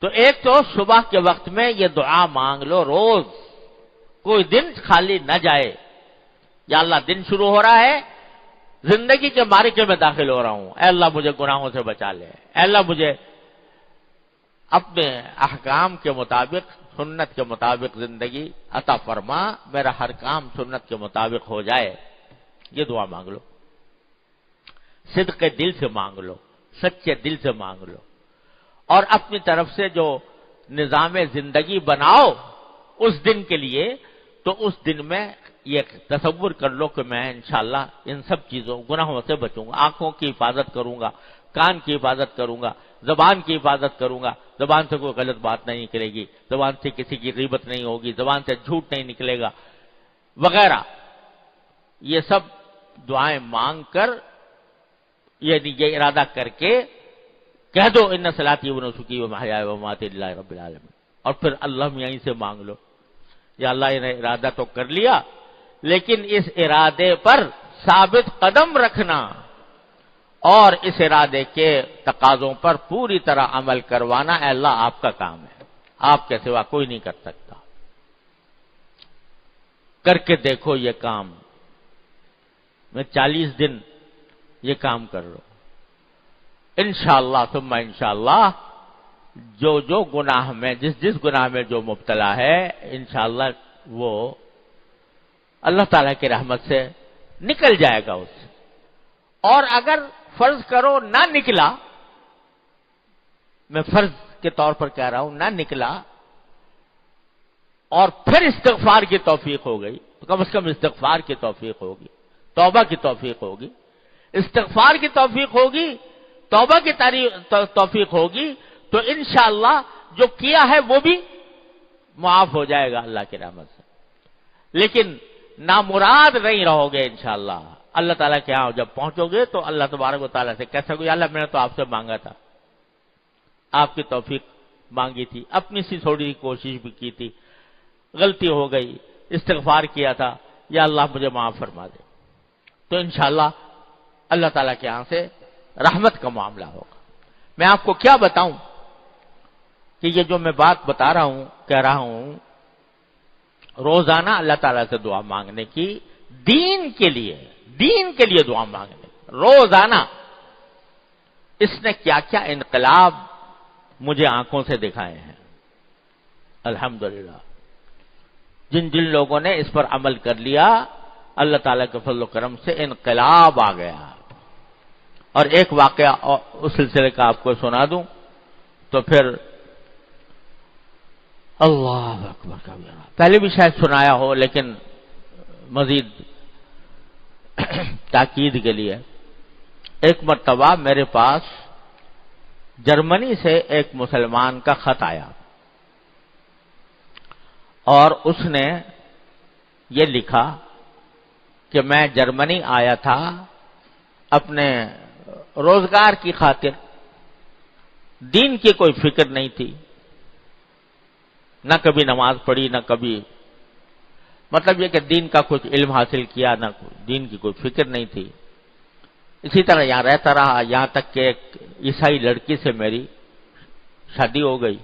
تو ایک تو صبح کے وقت میں یہ دعا مانگ لو، روز کوئی دن خالی نہ جائے. یا اللہ دن شروع ہو رہا ہے، زندگی کے معرکے میں داخل ہو رہا ہوں، اے اللہ مجھے گناہوں سے بچا لے، اے اللہ مجھے اپنے احکام کے مطابق، سنت کے مطابق زندگی عطا فرما، میرا ہر کام سنت کے مطابق ہو جائے. یہ دعا مانگ لو، صدق دل سے مانگ لو، سچے دل سے مانگ لو، اور اپنی طرف سے جو نظام زندگی بناؤ اس دن کے لیے، تو اس دن میں یہ تصور کر لو کہ میں انشاءاللہ ان سب چیزوں گناہوں سے بچوں گا، آنکھوں کی حفاظت کروں گا، کان کی حفاظت کروں گا، زبان کی حفاظت کروں گا، زبان سے کوئی غلط بات نہیں نکلے گی، زبان سے کسی کی غیبت نہیں ہوگی، زبان سے جھوٹ نہیں نکلے گا وغیرہ. یہ سب دعائیں مانگ کر، یعنی یہ ارادہ کر کے کہہ دو ان صلاتی و نسکی و محیای و مماتی للہ رب العالمین، اور پھر اللہ یہیں سے مانگ لو، یا اللہ نے ارادہ تو کر لیا لیکن اس ارادے پر ثابت قدم رکھنا اور اس ارادے کے تقاضوں پر پوری طرح عمل کروانا، اے اللہ آپ کا کام ہے، آپ کے سوا کوئی نہیں کر سکتا. کر کے دیکھو یہ کام، میں 40 دن یہ کام کر لو، انشاءاللہ ثم انشاءاللہ جو گناہ میں جس گناہ میں جو مبتلا ہے، انشاءاللہ وہ اللہ تعالیٰ کی رحمت سے نکل جائے گا اس سے. اور اگر فرض کرو نہ نکلا، میں فرض کے طور پر کہہ رہا ہوں، نہ نکلا اور پھر استغفار کی توفیق ہو گئی، تو کم از کم استغفار کی توفیق ہوگی، توبہ کی توفیق ہوگی، استغفار کی توفیق ہوگی، توبہ کی توفیق ہوگی، تو انشاءاللہ جو کیا ہے وہ بھی معاف ہو جائے گا اللہ کی رحمت سے. لیکن نامراد نہیں رہو گے انشاءاللہ. اللہ تعالیٰ کے ہاں جب پہنچو گے تو اللہ تبارک و تعالیٰ سے کہہ سکو، یا اللہ میں نے تو آپ سے مانگا تھا، آپ کی توفیق مانگی تھی، اپنی سی تھوڑی کوشش بھی کی تھی، غلطی ہو گئی، استغفار کیا تھا، یا اللہ مجھے معاف فرما دے. تو انشاءاللہ اللہ تعالیٰ کے ہاں سے رحمت کا معاملہ ہوگا. میں آپ کو کیا بتاؤں کہ یہ جو میں بات بتا رہا ہوں، کہہ رہا ہوں، روزانہ اللہ تعالیٰ سے دعا مانگنے کی، دین کے لیے دعا مانگنے روزانہ. اس نے کیا کیا انقلاب مجھے آنکھوں سے دکھائے ہیں الحمدللہ. جن لوگوں نے اس پر عمل کر لیا، اللہ تعالیٰ کے فضل و کرم سے انقلاب آ گیا. اور ایک واقعہ اس سلسلے کا آپ کو سنا دوں تو پھر اللہ اکبر کبیرہ، پہلے بھی شاید سنایا ہو لیکن مزید تاکید کے لیے. ایک مرتبہ میرے پاس جرمنی سے ایک مسلمان کا خط آیا اور اس نے یہ لکھا کہ میں جرمنی آیا تھا اپنے روزگار کی خاطر، دین کی کوئی فکر نہیں تھی، نہ کبھی نماز پڑھی، نہ کبھی، مطلب یہ کہ دین کا کچھ علم حاصل کیا، نہ دین کی کوئی فکر نہیں تھی. اسی طرح یہاں رہتا رہا، یہاں تک کہ ایک عیسائی لڑکی سے میری شادی ہو گئی.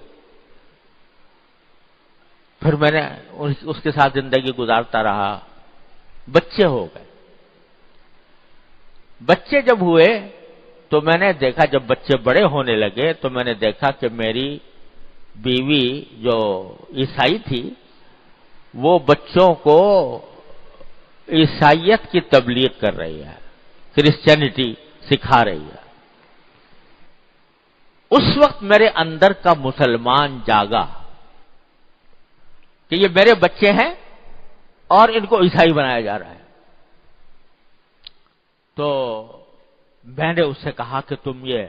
پھر میں نے اس کے ساتھ زندگی گزارتا رہا، بچے ہو گئے. بچے جب ہوئے تو میں نے دیکھا، جب بچے بڑے ہونے لگے تو میں نے دیکھا کہ میری بیوی جو عیسائی تھی وہ بچوں کو عیسائیت کی تبلیغ کر رہی ہے، کرسچینٹی سکھا رہی ہے. اس وقت میرے اندر کا مسلمان جاگا کہ یہ میرے بچے ہیں اور ان کو عیسائی بنایا جا رہا ہے. تو میں نے اس سے کہا کہ تم یہ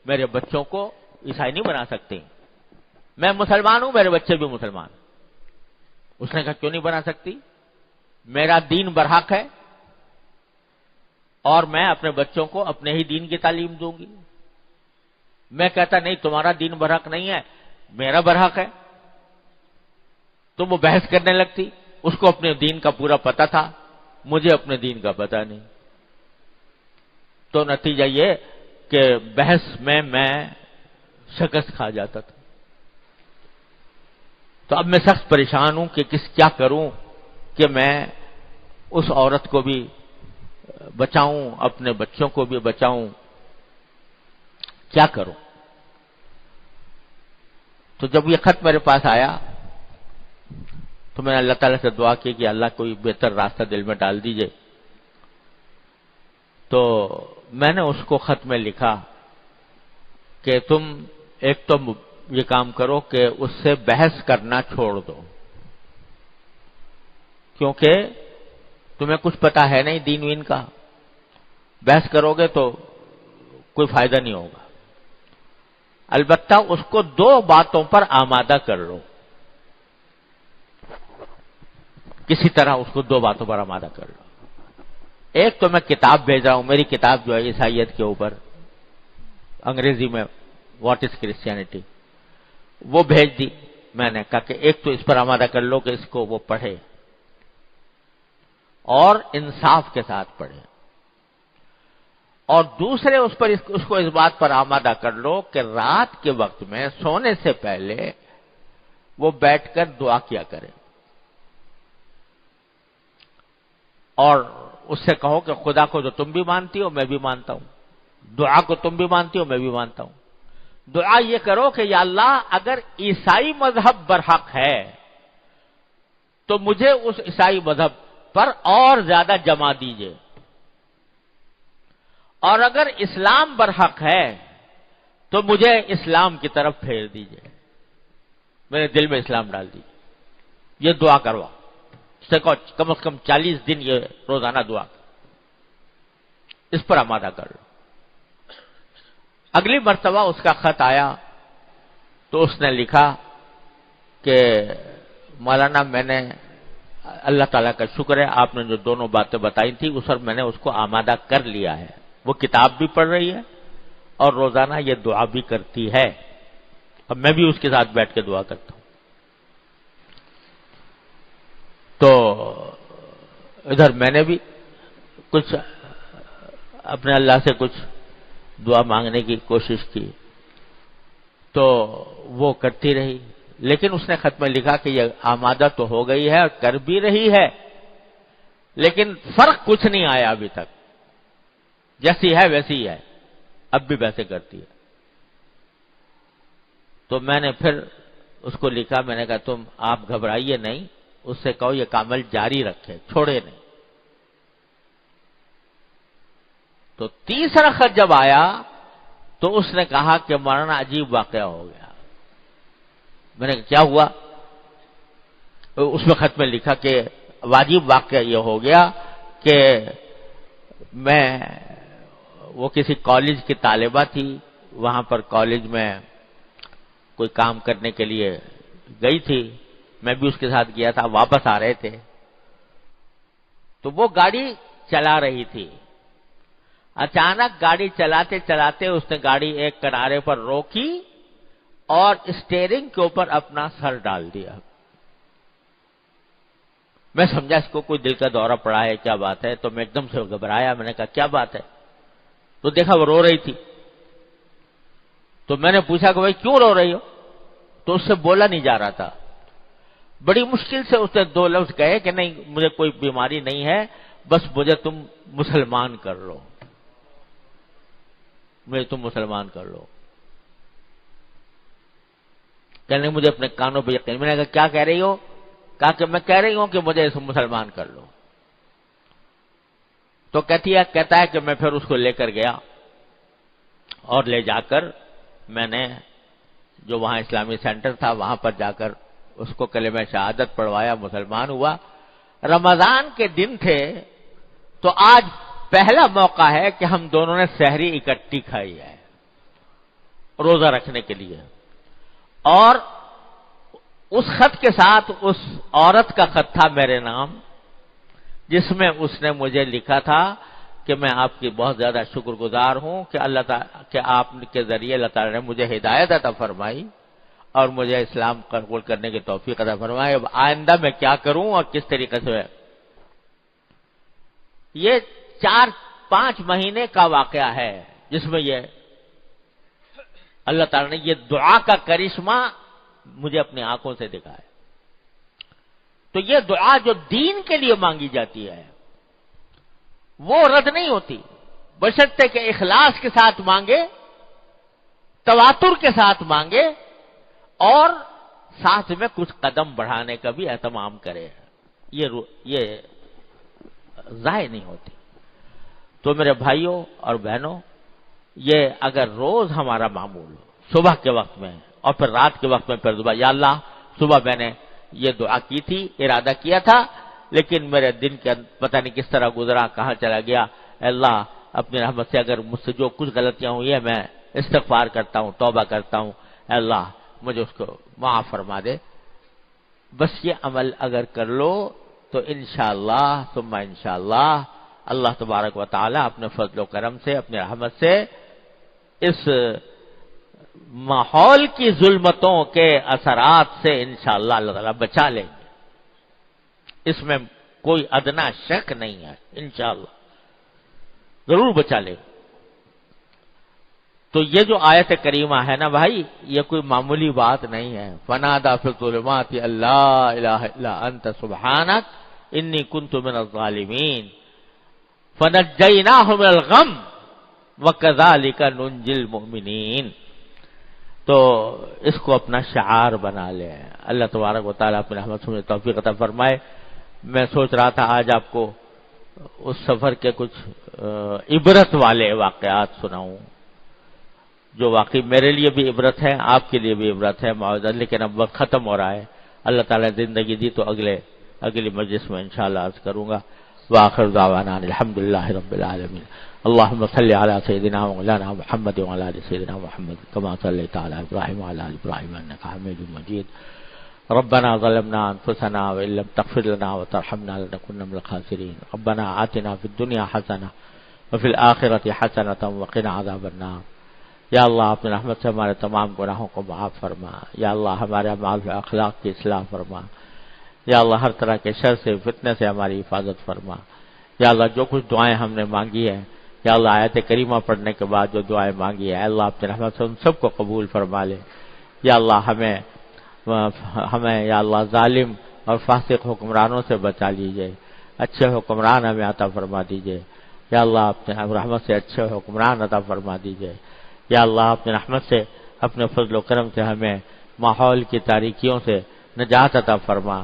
میرے بچوں کو عیسائی نہیں بنا سکتے، میں مسلمان ہوں، میرے بچے بھی مسلمان. اس نے کہا کیوں نہیں بنا سکتی، میرا دین برحق ہے، اور میں اپنے بچوں کو اپنے ہی دین کی تعلیم دوں گی. میں کہتا نہیں تمہارا دین برحق نہیں ہے، میرا برحق ہے، تو وہ بحث کرنے لگتی. اس کو اپنے دین کا پورا پتہ تھا، مجھے اپنے دین کا پتہ نہیں. تو نتیجہ یہ کہ بحث میں شکست کھا جاتا تھا. تو اب میں سخت پریشان ہوں کہ کیا کروں کہ میں اس عورت کو بھی بچاؤں، اپنے بچوں کو بھی بچاؤں، کیا کروں؟ تو جب یہ خط میرے پاس آیا تو میں نے اللہ تعالیٰ سے دعا کی کہ اللہ کوئی بہتر راستہ دل میں ڈال دیجئے. تو میں نے اس کو خط میں لکھا کہ تم ایک تو یہ کام کرو کہ اس سے بحث کرنا چھوڑ دو، کیونکہ تمہیں کچھ پتا ہے نہیں دین وین کا. بحث کرو گے تو کوئی فائدہ نہیں ہوگا. البتہ اس کو 2 باتوں پر آمادہ کر لو، کسی طرح اس کو 2 باتوں پر آمادہ کر لو. ایک تو میں کتاب بھیج رہا ہوں، میری کتاب جو ہے عیسائیت کے اوپر، انگریزی میں واٹ از کرسچینٹی، وہ بھیج دی. میں نے کہا کہ ایک تو اس پر آمادہ کر لو کہ اس کو وہ پڑھے اور انصاف کے ساتھ پڑھے، اور دوسرے اس کو اس بات پر آمادہ کر لو کہ رات کے وقت میں سونے سے پہلے وہ بیٹھ کر دعا کیا کرے، اور اس سے کہو کہ خدا کو جو تم بھی مانتی ہو میں بھی مانتا ہوں، دعا کو تم بھی مانتی ہو میں بھی مانتا ہوں. دعا یہ کرو کہ یا اللہ اگر عیسائی مذہب برحق ہے تو مجھے اس عیسائی مذہب پر اور زیادہ جما دیجئے، اور اگر اسلام برحق ہے تو مجھے اسلام کی طرف پھیر دیجئے، میرے دل میں اسلام ڈال دیجئے. یہ دعا کروا، اس سے کم از کم 40 دن یہ روزانہ دعا، اس پر آمادہ کر لو. اگلی مرتبہ اس کا خط آیا تو اس نے لکھا کہ مولانا میں نے اللہ تعالیٰ کا شکر ہے آپ نے جو دونوں باتیں بتائی تھی اس پر میں نے اس کو آمادہ کر لیا ہے. وہ کتاب بھی پڑھ رہی ہے اور روزانہ یہ دعا بھی کرتی ہے، اور میں بھی اس کے ساتھ بیٹھ کے دعا کرتا ہوں. تو ادھر میں نے بھی کچھ اپنے اللہ سے کچھ دعا مانگنے کی کوشش کی تو وہ کرتی رہی، لیکن اس نے خط میں لکھا کہ یہ آمادہ تو ہو گئی ہے اور کر بھی رہی ہے، لیکن فرق کچھ نہیں آیا ابھی تک، جیسی ہے ویسی ہے، اب بھی ویسے کرتی ہے. تو میں نے پھر اس کو لکھا، میں نے کہا تم آپ گھبرائیے نہیں، اس سے کہو یہ عمل جاری رکھے، چھوڑے نہیں. تو تیسرا خط جب آیا تو اس نے کہا کہ مولانا عجیب واقعہ ہو گیا. میں نے کہا کیا ہوا؟ اس میں خط میں لکھا کہ واجب واقعہ یہ ہو گیا کہ میں وہ کسی کالج کی طالبہ تھی، وہاں پر کالج میں کوئی کام کرنے کے لیے گئی تھی، میں بھی اس کے ساتھ گیا تھا، واپس آ رہے تھے تو وہ گاڑی چلا رہی تھی. اچانک گاڑی چلاتے چلاتے اس نے گاڑی ایک کنارے پر روکی اور اسٹیئرنگ کے اوپر اپنا سر ڈال دیا. میں سمجھا اس کو کوئی دل کا دورہ پڑا ہے، کیا بات ہے، تو میں ایک دم سے گھبرایا. میں نے کہا کیا بات ہے؟ تو دیکھا وہ رو رہی تھی. تو میں نے پوچھا کہ بھائی کیوں رو رہی ہو؟ تو اس سے بولا نہیں جا رہا تھا. بڑی مشکل سے اس نے 2 لفظ کہے کہ نہیں مجھے کوئی بیماری نہیں ہے، بس مجھے تم مسلمان کر لو، مجھے تم مسلمان کر لو. کہنے مجھے اپنے کانوں پہ یقین. میں نے کہا کیا کہہ رہی ہو؟ کہا کہ میں کہہ رہی ہوں کہ مجھے مسلمان کر لو. تو کہتا ہے کہ میں پھر اس کو لے کر گیا اور لے جا کر میں نے جو وہاں اسلامی سینٹر تھا وہاں پر جا کر اس کو کلمہ شہادت پڑھوایا، مسلمان ہوا. رمضان کے دن تھے تو آج پہلا موقع ہے کہ ہم دونوں نے سحری اکٹھی کھائی ہے روزہ رکھنے کے لیے. اور اس خط کے ساتھ اس عورت کا خط تھا میرے نام، جس میں اس نے مجھے لکھا تھا کہ میں آپ کی بہت زیادہ شکر گزار ہوں کہ اللہ تعالیٰ کہ آپ کے ذریعے اللہ تعالیٰ نے مجھے ہدایت عطا فرمائی اور مجھے اسلام قبول کرنے کی توفیق عطا فرمائی. اب آئندہ میں کیا کروں اور کس طریقے سے. یہ 4-5 مہینے کا واقعہ ہے جس میں یہ اللہ تعالیٰ نے یہ دعا کا کرشمہ مجھے اپنی آنکھوں سے دکھایا. تو یہ دعا جو دین کے لیے مانگی جاتی ہے وہ رد نہیں ہوتی، بشرطے کہ اخلاص کے ساتھ مانگے، تواتر کے ساتھ مانگے اور ساتھ میں کچھ قدم بڑھانے کا بھی اہتمام کرے. یہ ضائع نہیں ہوتی. تو میرے بھائیوں اور بہنوں، یہ اگر روز ہمارا معمول ہو، صبح کے وقت میں اور پھر رات کے وقت میں پھر دعا، یا اللہ صبح میں نے یہ دعا کی تھی، ارادہ کیا تھا، لیکن میرے دن کے پتہ نہیں کس طرح گزرا، کہاں چلا گیا. اے اللہ اپنی رحمت سے اگر مجھ سے جو کچھ غلطیاں ہوئی ہیں میں استغفار کرتا ہوں، توبہ کرتا ہوں، اے اللہ مجھے اس کو معاف فرما دے. بس یہ عمل اگر کر لو تو انشاءاللہ ثم انشاءاللہ اللہ تبارک و تعالی اپنے فضل و کرم سے، اپنے رحمت سے اس ماحول کی ظلمتوں کے اثرات سے انشاءاللہ اللہ تعالیٰ بچا لیں گے. اس میں کوئی ادنا شک نہیں ہے، انشاءاللہ ضرور بچا لیں. تو یہ جو آیت کریمہ ہے نا بھائی، یہ کوئی معمولی بات نہیں ہے. فنادى في الظلمات لا الہ الا انت سبحانک انی کنت من الظالمین فنجیناہ من الغم وکذالک ننجی المؤمنین. تو اس کو اپنا شعار بنا لیں. اللہ تبارک و تعالیٰ اپنے رحمت سے توفیق عطا فرمائے. میں سوچ رہا تھا آج آپ کو اس سفر کے کچھ عبرت والے واقعات سناؤں جو واقعی میرے لیے بھی عبرت ہے، آپ کے لیے بھی عبرت ہے معاذ. لیکن اب وقت ختم ہو رہا ہے. اللہ تعالیٰ زندگی دی تو اگلی مجلس میں انشاءاللہ عرض کروں گا. وآخر دعوانا الحمدللہ رب العالمین. اللهم صل على سيدنا مولانا محمد وعلى ال سيدنا محمد كما صليت على ابراهيم وعلى ال ابراهيم انك حميد مجيد. ربنا ظلمنا انفسنا وان لم تغفر لنا وترحمنا لنكن من الخاسرين. ربنا آتنا في الدنيا حسنة وفي الآخرة حسنة وقنا عذاب النار. یا اللہ اپنے رحمت سے ہمارے تمام گناہوں کو معاف فرما. یا اللہ ہمارے اعمال و اخلاق کی اصلاح فرما. یا اللہ ہر طرح کے شر سے، فتنے سے ہماری حفاظت فرما. یا اللہ جو کچھ دعائیں ہم نے مانگی ہیں، یا اللہ آیت کریمہ پڑھنے کے بعد جو دعائیں مانگی ہیں، اللہ اپنے رحمت سے ان سب کو قبول فرما لے. یا اللہ ہمیں یا اللہ ظالم اور فاسق حکمرانوں سے بچا لیجئے. اچھے حکمران ہمیں عطا فرما دیجئے. یا اللہ اپنے رحمت سے اچھے حکمران عطا فرما دیجئے. یا اللہ اپنے رحمت سے، اپنے فضل و کرم سے ہمیں ماحول کی تاریکیوں سے نجات عطا فرما.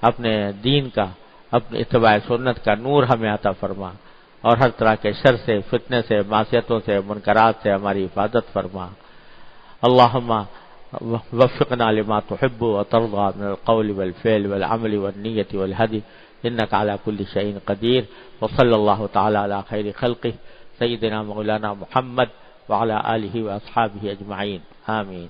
اپنے دین کا، اپنے اتباع سنت کا نور ہمیں عطا فرما اور ہر طرح کے شر سے، فتنے سے، معصیتوں سے، منکرات سے ہماری حفاظت فرما. اللہم وفقنا لما تحب وترضى من القول والفعل والعمل والنیة والہدی انک علی کل شیء قدیر. وصلی اللہ تعالی علی خیر خلقہ سیدنا مولانا محمد وعلى آلہ واصحابہ اجمعین. آمین.